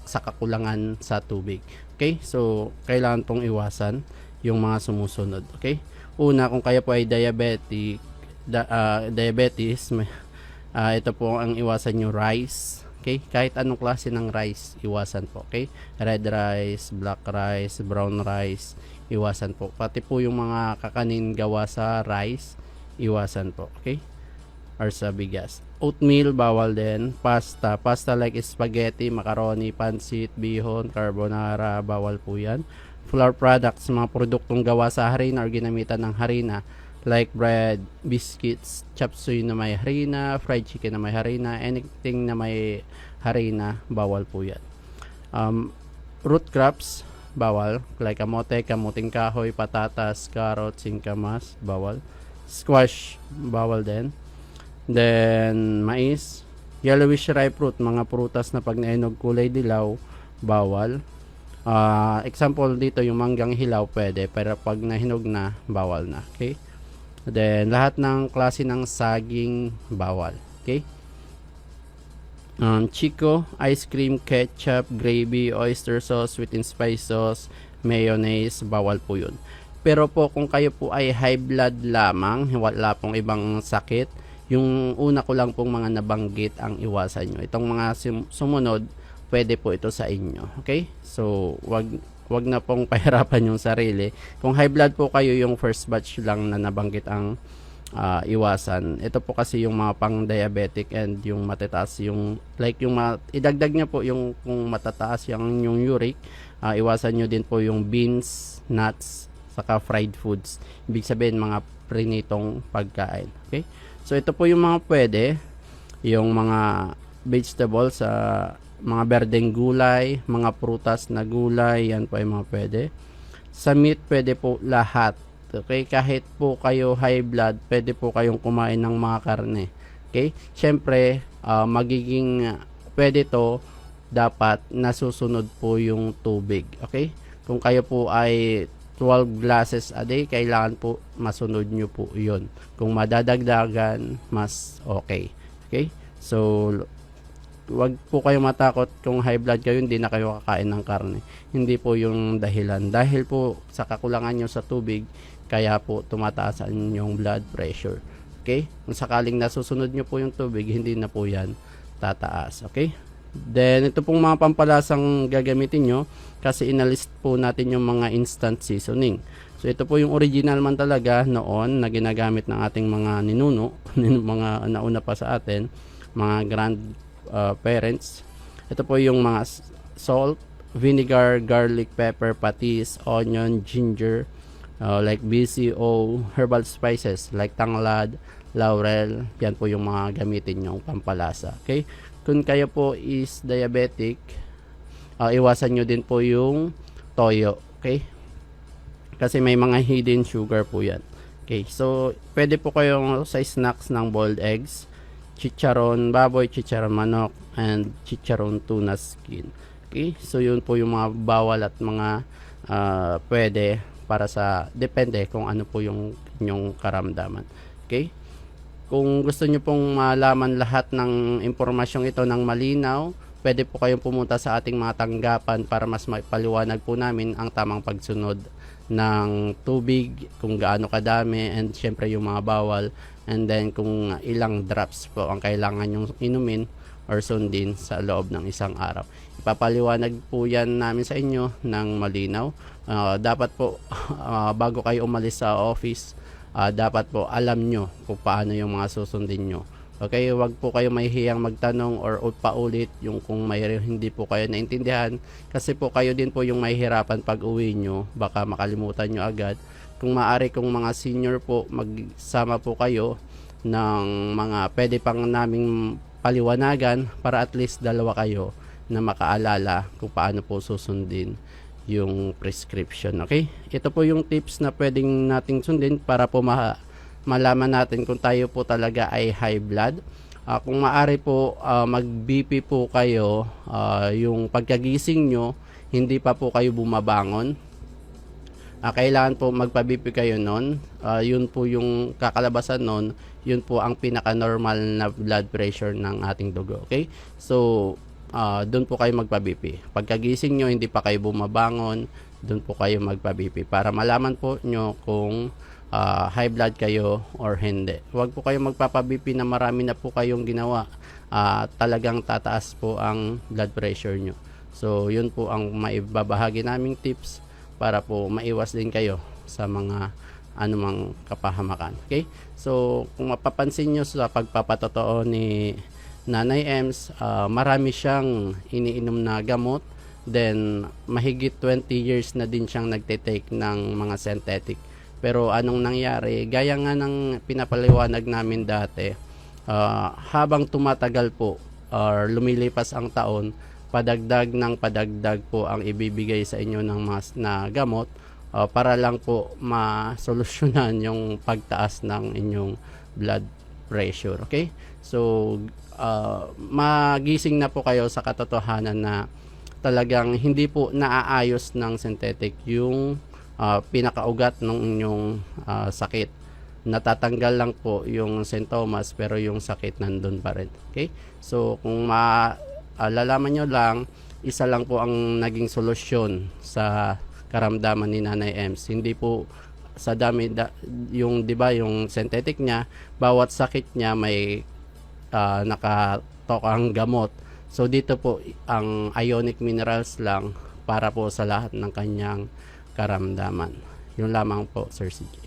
sa kakulangan sa tubig. Okay? So kailangan pong iwasan yung mga sumusunod. Okay? Una, kung kayo po ay diabetes, ito po ang iwasan nyo, rice. Okay? Kahit anong klase ng rice, iwasan po. Okay? Red rice, black rice, brown rice, iwasan po. Pati po yung mga kakanin gawa sa rice, iwasan po. Okay? Or sa bigas. Oatmeal, bawal din. Pasta like spaghetti, macaroni, pansit, bihon, carbonara, bawal po yan. Flour products, mga produktong gawa sa harina or ginamitan ng harina, like bread, biscuits, chop suey na may harina, fried chicken na may harina, anything na may harina, bawal po yan. Root crops, bawal, like kamote, kamuting kahoy, patatas, carrots, singkamas, bawal. Squash, bawal din. Then mais, yellowish ripe fruit, mga prutas na pag nainog kulay dilaw, bawal. Example dito yung manggang hilaw pwede, pero pag nahinog na, bawal na. Okay? Then lahat ng klase ng saging, bawal. Okay? Chico, ice cream, ketchup, gravy, oyster sauce, sweet and spice sauce, mayonnaise, bawal po yun. Pero po kung kayo po ay high blood lamang, wala pong ibang sakit, yung una ko lang pong mga nabanggit ang iwasan nyo. Itong mga sumunod, pwede po ito sa inyo. Okay? So, wag na pong pahirapan yung sarili. Kung high blood po kayo, yung first batch lang na nabanggit ang iwasan. Ito po kasi yung mga pang diabetic and yung matataas, yung like yung idagdag nyo po yung kung matataas yung uric, iwasan nyo din po yung beans, nuts, saka fried foods. Ibig sabihin mga prinitong pagkain. Okay? So ito po yung mga pwede, yung mga vegetables, mga berdeng gulay, mga prutas na gulay, yan po ay mga pwede. Sa meat, pwede po lahat. Okay? Kahit po kayo high blood, pwede po kayong kumain ng mga karne. Okay? Siyempre, magiging pwede to dapat nasusunod po yung tubig. Okay? Kung kayo po ay 12 glasses a day, kailangan po masunod nyo po yun. Kung madadagdagan, mas okay. Okay? So, wag po kayo matakot kung high blood kayo, hindi na kayo kakain ng karne. Hindi po yung dahilan. Dahil po sa kakulangan nyo sa tubig, kaya po tumataas ang inyong blood pressure. Okay? Kung sakaling nasusunod nyo po yung tubig, hindi na po yan tataas. Okay? Then, ito pong mga pampalasang gagamitin nyo kasi inalist po natin yung mga instant seasoning. So, ito po yung original man talaga noon na ginagamit ng ating mga ninuno, mga nauna pa sa atin, mga grandparents. Ito po yung mga salt, vinegar, garlic, pepper, patis, onion, ginger, like BCO, herbal spices like tanglad, laurel. Yan po yung mga gamitin yung pampalasa. Okay? Kung kayo po is diabetic, iwasan nyo din po yung toyo. Okay? Kasi may mga hidden sugar po yan. Okay? So, pwede po kayong sa snacks ng boiled eggs, chicharon baboy, chicharon manok, and chicharon tuna skin. Okay? So, yun po yung mga bawal at mga pwede para sa, depende kung ano po yung inyong karamdaman. Okay? Kung gusto nyo pong malaman lahat ng impormasyong ito ng malinaw, pwede po kayong pumunta sa ating mga tanggapan para mas mapaliwanag po namin ang tamang pagsunod ng tubig, kung gaano kadami, and syempre yung mga bawal, and then kung ilang drops po ang kailangan yung inumin or sundin sa loob ng isang araw. Ipapaliwanag po yan namin sa inyo ng malinaw. Dapat po bago kayo umalis sa office, dapat po alam nyo kung paano yung mga susundin nyo. Okay, wag po kayo mahihiyang magtanong or paulit yung kung may hindi po kayo naintindihan, kasi po kayo din po yung mahihirapan pag uwi nyo, baka makalimutan nyo agad. Kung maaari, kung mga senior po, magsama po kayo ng mga pwede pang naming paliwanagan para at least dalawa kayo na makaalala kung paano po susundin yung prescription. Okay? Ito po yung tips na pwedeng nating sundin para po malaman natin kung tayo po talaga ay high blood. Kung maaari po, mag-BP po kayo, yung pagkagising nyo, hindi pa po kayo bumabangon. Kailangan po magpa-BP kayo nun. Yun po yung kakalabasan nun, yun po ang pinaka-normal na blood pressure ng ating dugo. Okay? So, doon po kayo magpa-BP. Pagkagising nyo, hindi pa kayo bumabangon, doon po kayo magpa-BP para malaman po nyo kung high blood kayo or hindi. Huwag po kayo magpapa-BP na marami na po kayong ginawa. Talagang tataas po ang blood pressure nyo. So, yun po ang maibabahagi naming tips para po maiwas din kayo sa mga anumang kapahamakan. Okay? So, kung mapapansin nyo sa pagpapatotoo ni Nanay Ems, marami siyang iniinom na gamot. Then, mahigit 20 years na din siyang nagtitake ng mga synthetic. Pero anong nangyari? Gaya nga ng pinapaliwanag namin dati, habang tumatagal po or lumilipas ang taon, padagdag ng padagdag po ang ibibigay sa inyo ng mas na gamot para lang po masolusyonan yung pagtaas ng inyong blood pressure. Okay? So, magising na po kayo sa katotohanan na talagang hindi po naaayos ng synthetic yung pinakaugat ng inyong sakit. Natatanggal lang po yung sintomas pero yung sakit nandun pa rin. Okay? So, kung lalaman nyo lang, isa lang po ang naging solusyon sa karamdaman ni Nanay Ems. Hindi po sa dami yung 'di ba yung synthetic niya, bawat sakit niya may nakatokang gamot. So dito po ang ionic minerals lang para po sa lahat ng kanyang karamdaman. Yun lamang po, Sir CJ.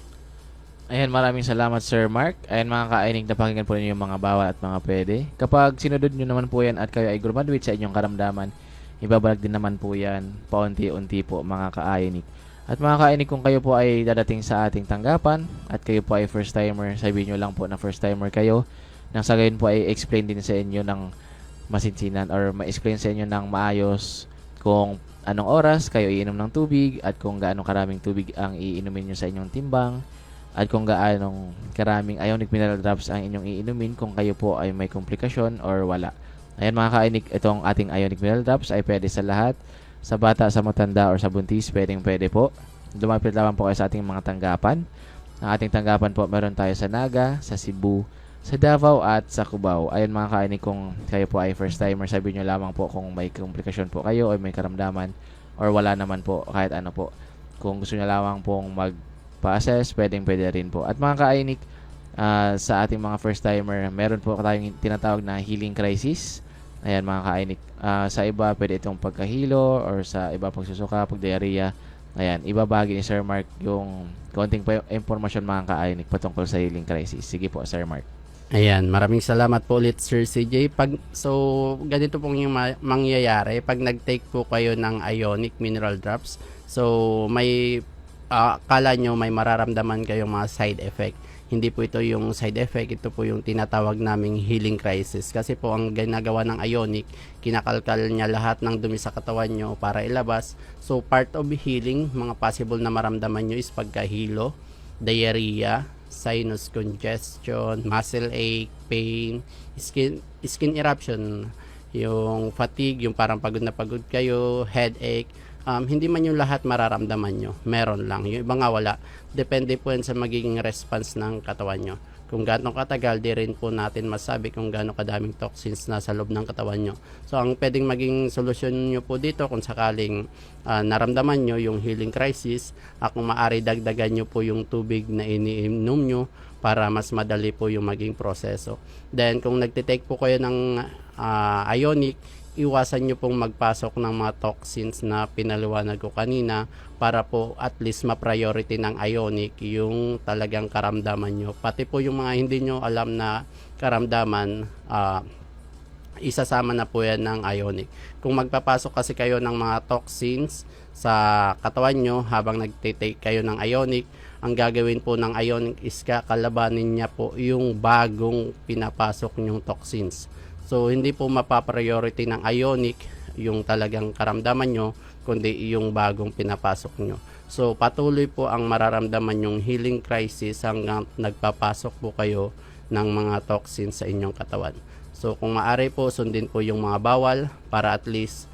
Ayan, maraming salamat Sir Mark. Ayan mga kainig, napakinggan po ninyo yung mga bawal at mga pwede. Kapag sinunod nyo naman po yan at kayo ay graduate sa inyong karamdaman, ibabalag din naman po yan paunti-unti po mga kainig. At mga kainig, kung kayo po ay dadating sa ating tanggapan at kayo po ay first timer, sabihin nyo lang po na first timer kayo. Nang sa gayon po ay explain din sa inyo ng masinsinan or ma-explain sa inyo ng maayos kung anong oras kayo iinom ng tubig at kung gaano karaming tubig ang iinumin nyo sa inyong timbang at kung gaano karaming ionic mineral drops ang inyong iinumin kung kayo po ay may komplikasyon or wala. Ayan mga kainik, itong ating Ionic Mineral Drops ay pwede sa lahat. Sa bata, sa matanda, or sa buntis, pwede po. Lumapit lamang po kayo sa ating mga tanggapan. Ang ating tanggapan po, meron tayo sa Naga, sa Cebu, sa Davao, at sa Cubao. Ayan mga kainik, kung kayo po ay first timer, sabihin nyo lamang po kung may komplikasyon po kayo o may karamdaman or wala naman po, kahit ano po. Kung gusto nyo lamang pong magpa-assess, pwede rin po. At mga kainik, sa ating mga first timer, meron po tayong tinatawag na healing crisis. Ayan mga kainik, sa iba pwede itong pagkahilo or sa iba pagsusuka, pagdiarrhea. Ayan, ibabagi ni Sir Mark yung konting impormasyon mga kainik patungkol sa healing crisis. Sige po Sir Mark. Ayan, maraming salamat po ulit Sir CJ. Ganito pong yung mangyayari pag nag-take po kayo ng Ionic Mineral Drops. So may akala nyo may mararamdaman kayong mga side effect. Hindi po ito yung side effect, ito po yung tinatawag naming healing crisis. Kasi po ang ginagawa ng Ionic, kinakalkal niya lahat ng dumi sa katawan nyo para ilabas. So part of healing, mga possible na maramdaman nyo is pagkahilo, diarrhea, sinus congestion, muscle ache, pain, skin eruption, yung fatigue, yung parang pagod na pagod kayo, headache. Hindi man yung lahat mararamdaman nyo, meron lang, yung iba nga wala. Depende po yan sa magiging response ng katawan nyo. Kung gaano katagal, di rin po natin masabi kung gaano kadaming toxins na sa loob ng katawan nyo. So ang pwedeng maging solusyon nyo po dito, kung sakaling naramdaman nyo yung healing crisis, kung maaari dagdagan nyo po yung tubig na iniinom nyo para mas madali po yung maging proseso. Then kung nagtitake po kayo ng Ionic, iwasan nyo pong magpasok ng mga toxins na pinaliwanag ko kanina para po at least ma-priority ng Ionic yung talagang karamdaman nyo. Pati po yung mga hindi nyo alam na karamdaman, isasama na po yan ng Ionic. Kung magpapasok kasi kayo ng mga toxins sa katawan nyo habang nagtitake kayo ng Ionic, ang gagawin po ng Ionic is kakalabanin niya po yung bagong pinapasok nyong toxins. So, hindi po mapapriority ng Ionic yung talagang karamdaman nyo, kundi yung bagong pinapasok nyo. So, patuloy po ang mararamdaman yung healing crisis hanggang nagpapasok po kayo ng mga toxins sa inyong katawan. So, kung maaari po, sundin po yung mga bawal para at least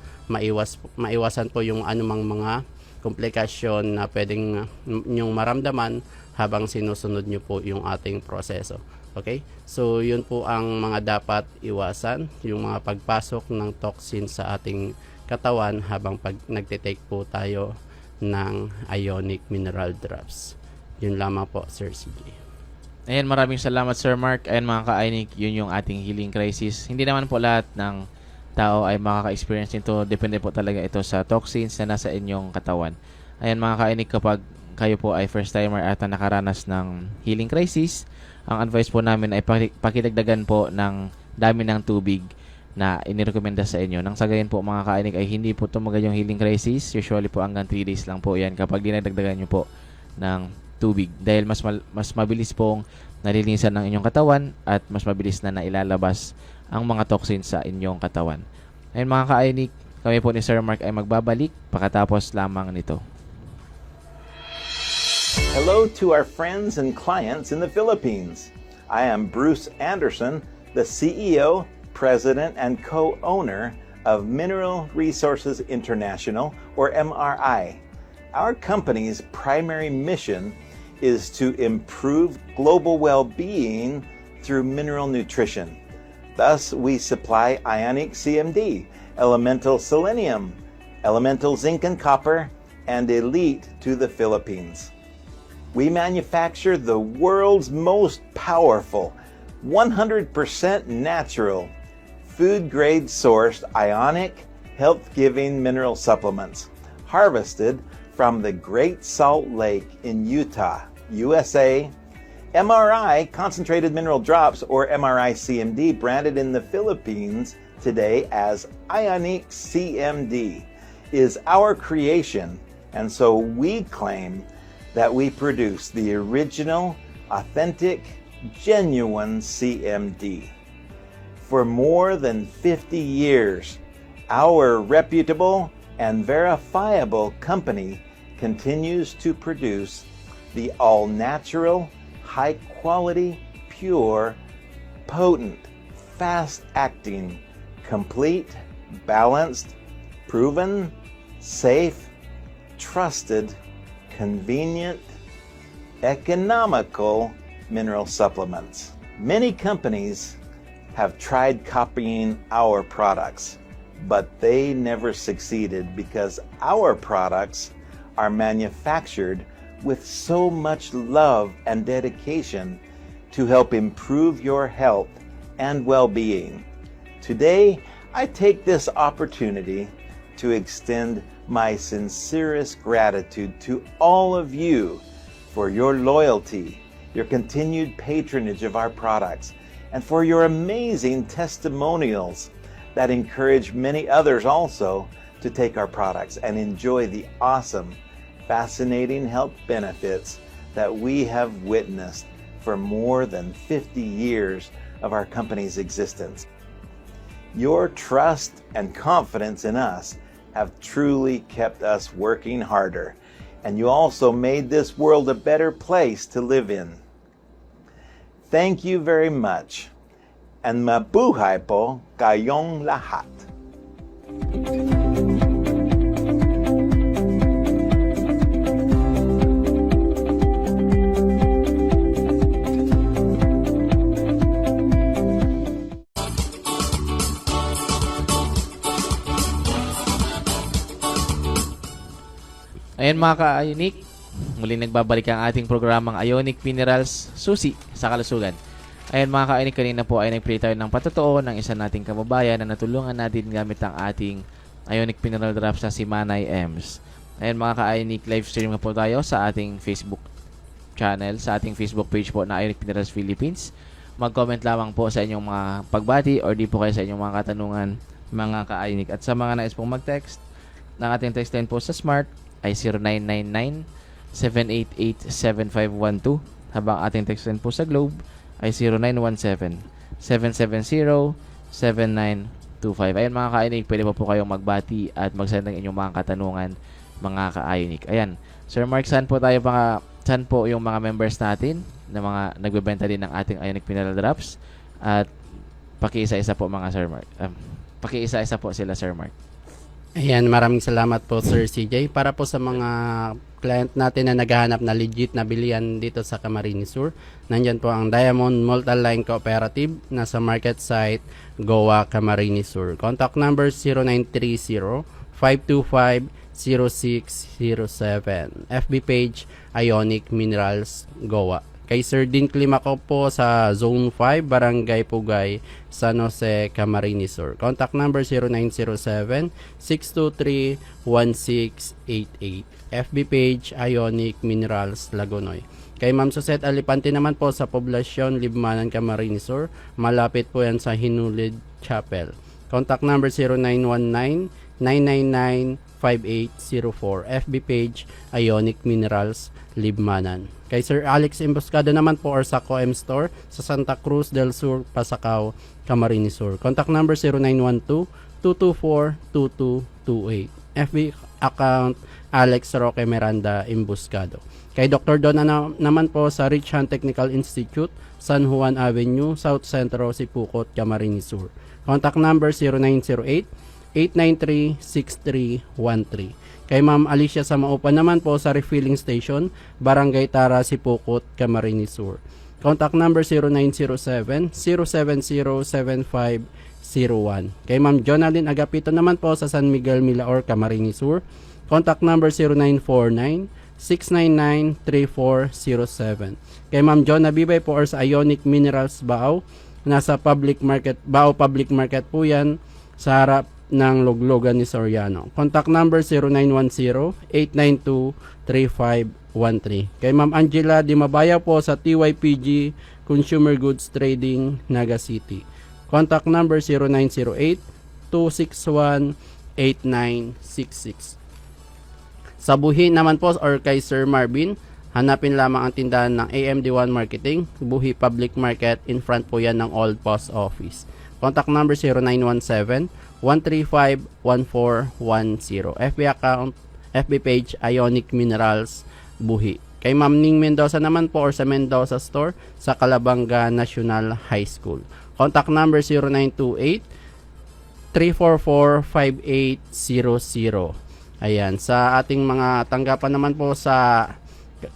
maiwasan po yung anumang mga komplikasyon na pwedeng nyong maramdaman habang sinusunod nyo po yung ating proseso. Okay? So, yun po ang mga dapat iwasan, yung mga pagpasok ng toxin sa ating katawan habang nagtitake po tayo ng Ionic Mineral Drops. Yun lamang po, Sir CJ. Ayan, maraming salamat Sir Mark. Ayan mga ka-Ionic, yun yung ating healing crisis. Hindi naman po lahat ng tao ay makaka-experience nito. Depende po talaga ito sa toxins na nasa inyong katawan. Ayan mga ka-Ionic, kapag kayo po ay first timer at nakaranas ng healing crisis, ang advice po namin ay pakidagdagan po ng dami ng tubig na inirekomenda sa inyo. Nang sa gayon po mga ka-Ionic ay hindi po tumagal yung healing crisis. Usually po hanggang 3 days lang po yan kapag dinadagdagan nyo po ng tubig. Dahil mas mabilis pong nalilinisan ng inyong katawan at mas mabilis na nailalabas ang mga toxins sa inyong katawan. Ayun mga ka-Ionic, kami po ni Sir Mark ay magbabalik pagkatapos lamang nito. Hello to our friends and clients in the Philippines. I am Bruce Anderson, the CEO, President, and co-owner of Mineral Resources International, or MRI. Our company's primary mission is to improve global well-being through mineral nutrition. Thus, we supply Ionic CMD, elemental selenium, elemental zinc and copper, and elite to the Philippines. We manufacture the world's most powerful, 100% natural, food-grade sourced Ionic, health-giving mineral supplements, harvested from the Great Salt Lake in Utah, USA. MRI, Concentrated Mineral Drops, or MRI CMD, branded in the Philippines today as Ionic CMD, is our creation, and so we claim that we produce the original, authentic, genuine CMD. For more than 50 years, our reputable and verifiable company continues to produce the all-natural, high-quality, pure, potent, fast-acting, Complete, balanced, proven, safe, trusted, convenient, economical mineral supplements. Many companies have tried copying our products, but they never succeeded because our products are manufactured with so much love and dedication to help improve your health and well-being. Today, I take this opportunity to extend my sincerest gratitude to all of you for your loyalty, your continued patronage of our products, and for your amazing testimonials that encourage many others also to take our products and enjoy the awesome, fascinating health benefits that we have witnessed for more than 50 years of our company's existence. Your trust and confidence in us have truly kept us working harder, and you also made this world a better place to live in. Thank you very much, and mabuhay po kayong lahat. Ayan mga ka-Ionic, muling nagbabalik ang ating programang Ionic Minerals, susi sa kalusugan. Ayan mga ka-Ionic, kanina po ay nagpili tayo ng patotoo ng isa nating kababayan na natulungan natin gamit ang ating Ionic Mineral Drops na si Manay Ems. Ayan mga ka-Ionic, live stream na po tayo sa ating Facebook channel, sa ating Facebook page po na Ionic Minerals Philippines. Mag-comment lamang po sa inyong mga pagbati or di po kayo sa inyong mga katanungan mga ka-Ionic. At sa mga nais pong mag-text, ng ating text line po sa Smart ay 0999-788-7512, habang ating text line po sa Globe ay 0917-770-7925. Ayan mga ka-Ionic, pwede po kayong magbati at mag-send ng inyong mga katanungan mga ka-Ionic. Ayan, Sir Mark, saan po yung mga members natin na mga nagbebenta din ng ating Ionic Mineral Drops? At pakiisa-isa po mga Sir Mark. Pakiisa-isa po sila Sir Mark. Ayan, maraming salamat po Sir CJ. Para po sa mga client natin na naghahanap na legit na bilihan dito sa Camarines Sur, nandyan po ang Diamond Multiline Cooperative na sa market site Goa, Camarines Sur. Contact number 0930-525-0607. FB page Ionic Minerals Goa. Kay Sir Dean Climaco po sa Zone 5, Barangay Pugay, San Jose, Camarines Sur. Contact number 0907-623-1688. FB page Ionic Minerals Lagonoy. Kay Ma'am Susette Alipante naman po sa Poblasyon, Libmanan, Camarines Sur. Malapit po yan sa Hinulid Chapel. Contact number 0919-999-5804. FB page Ionic Minerals Libmanan. Kay Sir Alex Emboscado naman po or sa Coem Store sa Santa Cruz del Sur, Pasacao, Camarines Sur. Contact number 0912-224-2228. FB account Alex Roque Miranda Emboscado. Kay Dr. Donna naman po sa Rich Hand Technical Institute, San Juan Avenue, South Centro, Sipukot, Camarines Sur. Contact number 0908-893-6313. Kay Ma'am Alicia Samaupa naman po sa Refilling Station, Barangay Tara, Sipukot, Camarines Sur. Contact number 0907-070-7501. Kay Ma'am Jonalyn Agapito naman po sa San Miguel, Milaor, Camarines Sur. Contact number 0949-699-3407. Kay Ma'am Jonna Bibay po or sa Ionic Minerals Bao, nasa Public Market, Bao Public Market po yan, sa harap ng Luglogan ni Soriano. Contact number 0910-892-3513. Kay Ma'am Angela Dimabaya po sa TYPG Consumer Goods Trading, Naga City. Contact number 0908-261-8966. Sa Buhi naman po or kay Sir Marvin, hanapin lamang ang tindahan ng AMD1 Marketing, Buhi Public Market, in front po yan ng Old Post Office. Contact number 0917-135-1410. FB account, FB page Ionic Minerals Buhi. Kay Ma'am Ning Mendoza naman po or sa Mendoza Store sa Calabanga National High School. Contact number 344-5800. Ayan, sa ating mga tanggapan naman po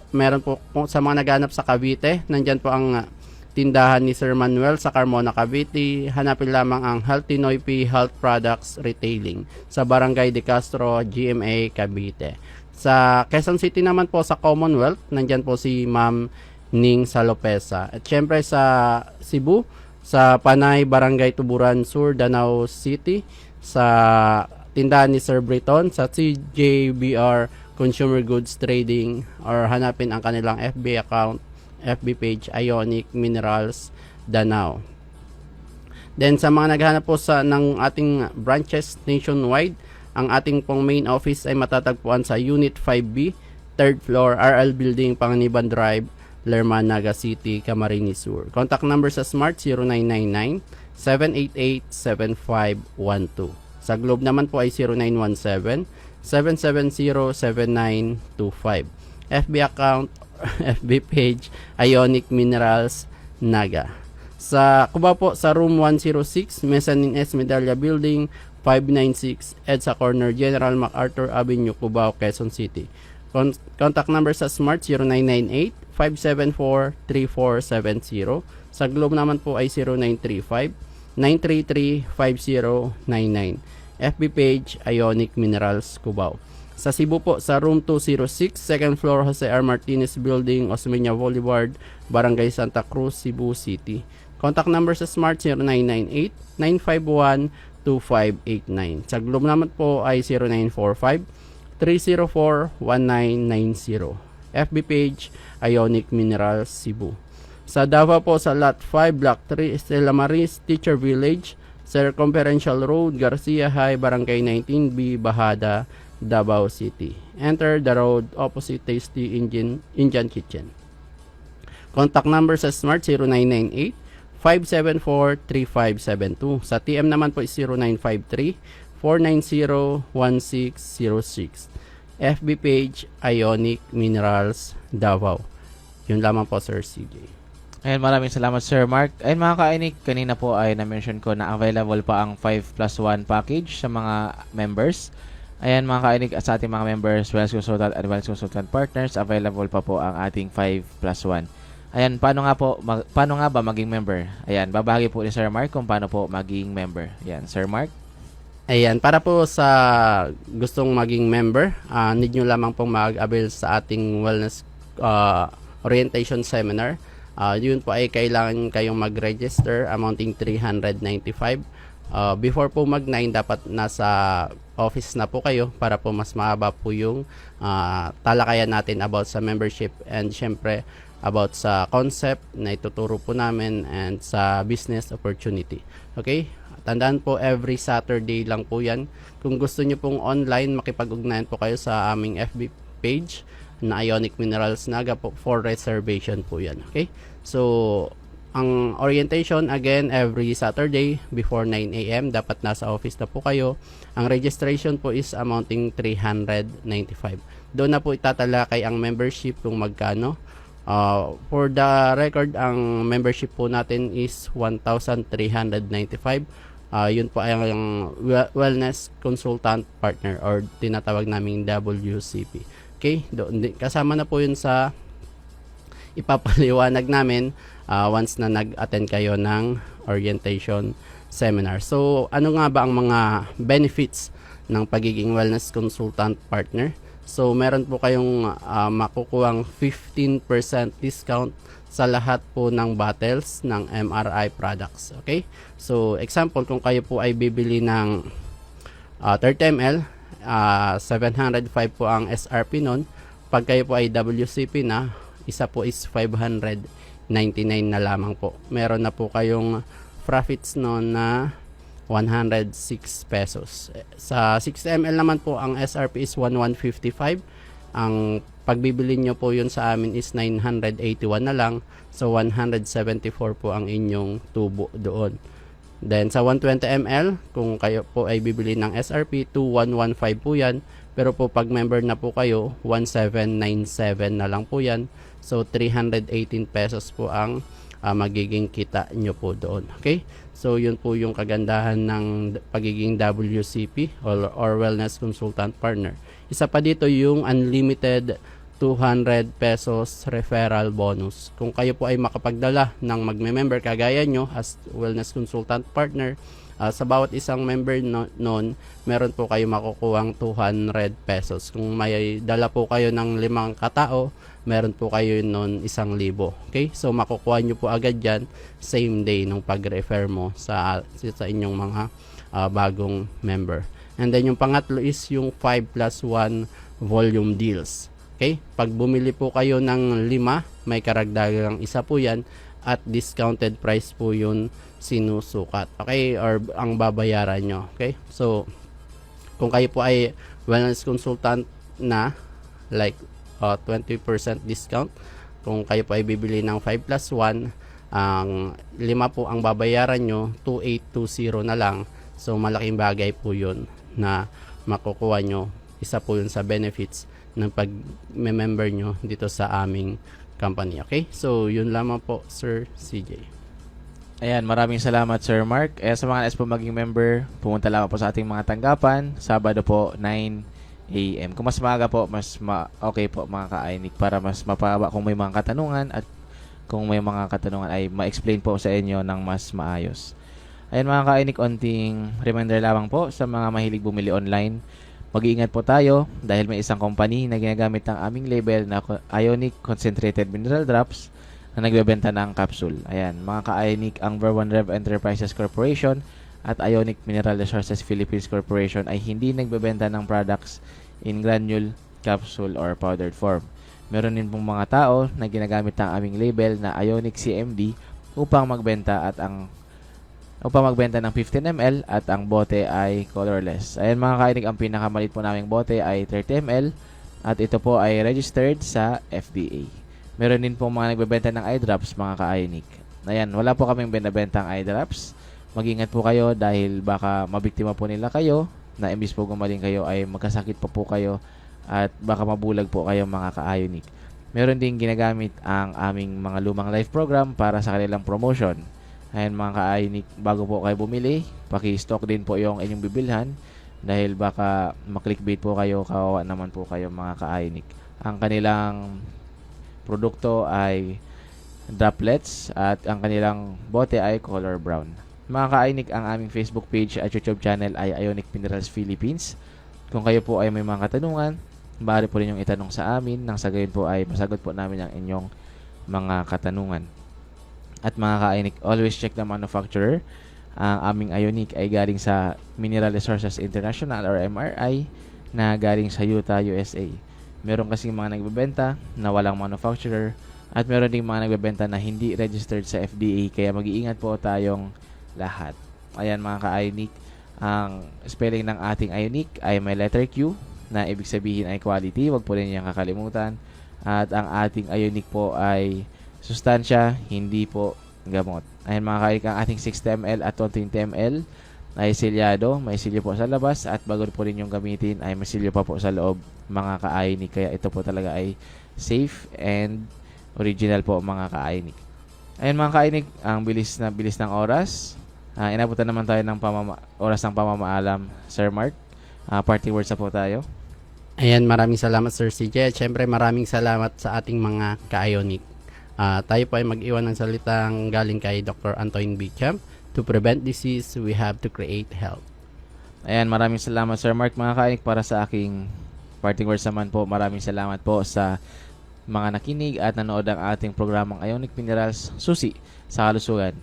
meron po sa mga naghanap sa Cavite, nandyan po ang tindahan ni Sir Manuel sa Carmona, Cavite. Hanapin lamang ang Healthy Noipi Health Products Retailing sa Barangay De Castro, GMA, Cavite. Sa Quezon City naman po sa Commonwealth, nandyan po si Ma'am Ning Salopesa. At syempre sa Cebu, sa Panay, Barangay Tuburan Sur, Danau City, sa tindahan ni Sir Breton, sa CJBR Consumer Goods Trading, or hanapin ang kanilang FB account, FB page, Ionic Minerals Danau. Then sa mga naghahanap po ng ating branches nationwide, ang ating pong main office ay matatagpuan sa Unit 5B, 3rd floor, RL Building, Panganiban Drive, Lerma, Naga City, Camarines Sur. Contact number sa Smart 0999-788-7512. Sa Globe naman po ay 0917-770-7925. FB account, FB page, Ionic Minerals Naga. Sa Cubao po, sa room 106, Mezzanine S Medalla Building, 596 EDSA Corner, General MacArthur Avenue, Cubao, Quezon City. Contact number sa Smart 0998-574-3470. Sa Globe naman po ay 0935-933-5099. FB page, Ionic Minerals, Cubao. Sa Cebu po, sa room 206, 2nd floor, Jose R. Martinez Building, Osmeña Boulevard, Barangay Santa Cruz, Cebu City. Contact number sa Smart 0998-951-2589. Sa Globe naman po ay 0945-304-1990. FB page, Ionic Minerals, Cebu. Sa Davao po, sa Lot 5, Block 3, Estela Maris, Teacher Village, Circumferential Road, Garcia High, Barangay 19B, Bahada, Davao City. Enter the road opposite Tasty Indian Kitchen. Contact number sa Smart 0998-574-3572. Sa TM naman po is 0953-490-1606. FB page, Ionic Minerals, Davao. Yun lamang po, Sir CJ. Ayan, maraming salamat Sir Mark. Ayan mga ka-Ionic, kanina po ay na-mention ko na available pa ang 5+1 package sa mga members. Ayan mga ka-Ionic, at sa ating mga members, Wellness Consultant, Advanced Consultant Partners, available pa po ang ating 5+1. Ayan, paano nga ba maging member? Ayan, babahagi po ni Sir Mark kung paano po maging member. Ayan, Sir Mark. Ayan, para po sa gustong maging member, need nyo lamang pong mag-avail sa ating wellness orientation seminar. Yun po ay kailangan kayong mag-register amounting 395. Before po mag-9, dapat nasa office na po kayo para po mas mahaba po yung talakayan natin about sa membership and syempre about sa concept na ituturo po namin and sa business opportunity. Okay? Tandaan po, every Saturday lang po yan. Kung gusto nyo pong online, makipag-ugnayan po kayo sa aming FB page na Ionic Minerals Naga po for reservation po yan. Okay? So, ang orientation, again, every Saturday before 9 a.m. Dapat nasa office na po kayo. Ang registration po is amounting 395. Doon na po itatalakay ang membership kung magkano. For the record, ang membership po natin is 1,395. Yun po ay ang Wellness Consultant Partner or tinatawag naming WCP. Okay? Kasama na po yun sa ipapaliwanag namin once na nag-attend kayo ng orientation seminar. So, ano nga ba ang mga benefits ng pagiging Wellness Consultant Partner? So, meron po kayong makukuhang 15% discount sa lahat po ng bottles ng MRI products. Okay? So, example, kung kayo po ay bibili ng 30 ml, 705 po ang SRP nun. Pag kayo po ay WCP na, isa po is 599 na lamang po. Meron na po kayong profits nun na 106 pesos. Sa 6 ml naman po, ang SRP is 1155. Ang pagbibili nyo po yun sa amin is 981 na lang. So, 174 po ang inyong tubo doon. Then, sa 120 ml, kung kayo po ay bibili ng SRP, 2115 po yan. Pero po, pag member na po kayo, 1797 na lang po yan. So, 318 pesos po ang magiging kita nyo po doon. Okay? So, yun po yung kagandahan ng pagiging WCP or Wellness Consultant Partner. Isa pa dito yung unlimited 200 pesos referral bonus. Kung kayo po ay makapagdala ng magme-member kagaya nyo as Wellness Consultant Partner, sa bawat isang member noon, meron po kayo makukuhang 200 pesos. Kung may dala po kayo ng 5 katao, meron po kayo noon 1,000. Okay? So, makukuha nyo po agad yan same day nung pag-refer mo sa inyong mga bagong member. And then, yung pangatlo is yung 5+1 volume deals. Okay? Pag bumili po kayo ng 5, may karagdagang isa po yan at discounted price po yun sinusukat. Okay? Or ang babayaran nyo. Okay? So, kung kayo po ay wellness consultant na, like 20% discount, kung kayo po ay bibili ng 5+1, ang 5 po ang babayaran nyo, 2,820 na lang. So, malaking bagay po yun na makukuha nyo. Isa po yun sa benefits ng pag-member nyo dito sa aming company. Okay? So, yun lamang po, Sir CJ. Ayan, maraming salamat Sir Mark. Sa mga nais po maging member, pumunta lang po sa ating mga tanggapan. Sabado po, 9 a.m. Kung mas maaga po, okay po mga ka-INIC para mas mapaba kung may mga katanungan at kung may mga katanungan ay ma-explain po sa inyo ng mas maayos. Ayan mga ka-INIC, onting reminder lamang po sa mga mahilig bumili online. Mag-iingat po tayo dahil may isang company na ginagamit ng aming label na Ionic Concentrated Mineral Drops na nagbebenta ng capsule. Ayan, mga ka-Ionic, ang Ver1 Rev Enterprises Corporation at Ionic Mineral Resources Philippines Corporation ay hindi nagbebenta ng products in granule, capsule, or powdered form. Meron din pong mga tao na ginagamit ng aming label na Ionic CMD upang magbenta ng 15 ml at ang bote ay colorless. Ayan mga ka-INIC, ang pinakamalit po naming bote ay 30 ml at ito po ay registered sa FDA. Meron din po mga nagbebenta ng eye drops mga ka-INIC. Ayan, wala po kaming binabentang eye drops. Mag-ingat po kayo dahil baka mabiktima po nila kayo na imbis po gumaling kayo ay magkasakit pa po kayo at baka mabulag po kayo mga ka-IONIC. Meron din ginagamit ang aming mga lumang live program para sa kanilang promotion. Ayan mga ka-IONIC, bago po kayo bumili, paki-stock din po yung inyong bibilhan dahil baka maklikbait po kayo, kawawa naman po kayo mga ka-IONIC. Ang kanilang produkto ay droplets at ang kanilang bote ay color brown. Mga ka-IONIC, ang aming Facebook page at YouTube channel ay Ionic Minerals Philippines. Kung kayo po ay may mga katanungan, maaari po rin yung itanong sa amin nang sa gayon po ay masagot po namin ang inyong mga katanungan. At mga ka-IONIC, always check the manufacturer. Ang aming Ionic ay galing sa Mineral Resources International or MRI na galing sa Utah, USA. Meron kasing mga nagbebenta na walang manufacturer at meron ding mga nagbebenta na hindi registered sa FDA, kaya mag-iingat po tayong lahat. Ayan mga ka-IONIC, ang spelling ng ating Ionic ay may letter Q na ibig sabihin ay quality, wag po rin niyang kakalimutan. At ang ating Ionic po ay sustansya, hindi po gamot. Ayan mga ka-IONIC, ang ating 60 ml at 20 ml ay silyado, may silyo po sa labas at bago po rin yung gamitin ay may silyo pa po sa loob mga ka-IONIC, kaya ito po talaga ay safe and original po mga ka-IONIC. Ayan mga ka-IONIC, ang bilis ng oras. Inabutan naman tayo ng oras ng pamamaalam, Sir Mark. Parting words na po tayo. Ayan, maraming salamat Sir CJ. At syempre maraming salamat sa ating mga ka-Ionic. Tayo po ay mag-iwan ng salitang galing kay Dr. Antoine Bicham. To prevent disease, we have to create health. Ayan, maraming salamat Sir Mark mga ka-IONIC. Para sa aking parting words naman po, maraming salamat po sa mga nakinig at nanood ang ating programang Ionic Minerals Susi sa Kalusugan.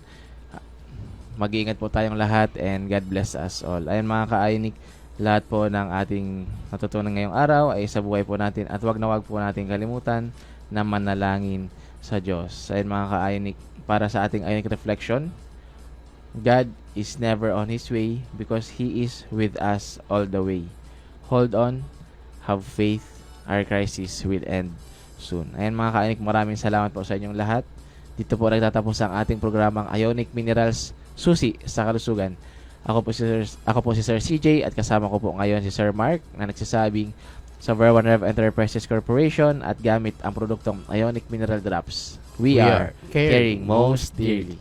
Mag-iingat po tayong lahat and God bless us all. Ayan mga ka-IONIC, lahat po ng ating natutunan ngayong araw ay sa buhay po natin at wag po natin kalimutan na manalangin sa Diyos. Ayan mga ka-IONIC, para sa ating Ionic Reflection, God is never on His way because He is with us all the way. Hold on, have faith, our crisis will end soon. Ayan mga ka-IONIC, maraming salamat po sa inyong lahat. Dito po nagtatapos ang ating programang Ionic Minerals Susi sa Kalusugan. Ako po si Sir CJ at kasama ko po ngayon si Sir Mark na nagsasabing sa Ver1 Rev Enterprises Corporation at gamit ang produktong Ionic Mineral Drops. we are caring most dearly.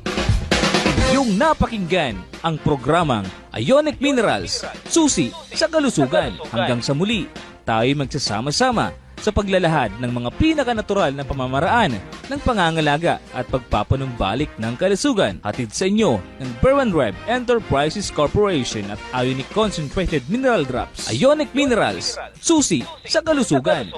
Yung napakinggan ang programang Ionic Minerals, susi sa kalusugan. Hanggang sa muli, tayo magsasama-sama sa paglalahad ng mga pinakanatural na pamamaraan ng pangangalaga at pagpapanumbalik ng kalusugan. Hatid sa inyo ng Berwan Reb Enterprises Corporation at Ionic Concentrated Mineral Drops. Ionic Minerals, susi sa kalusugan.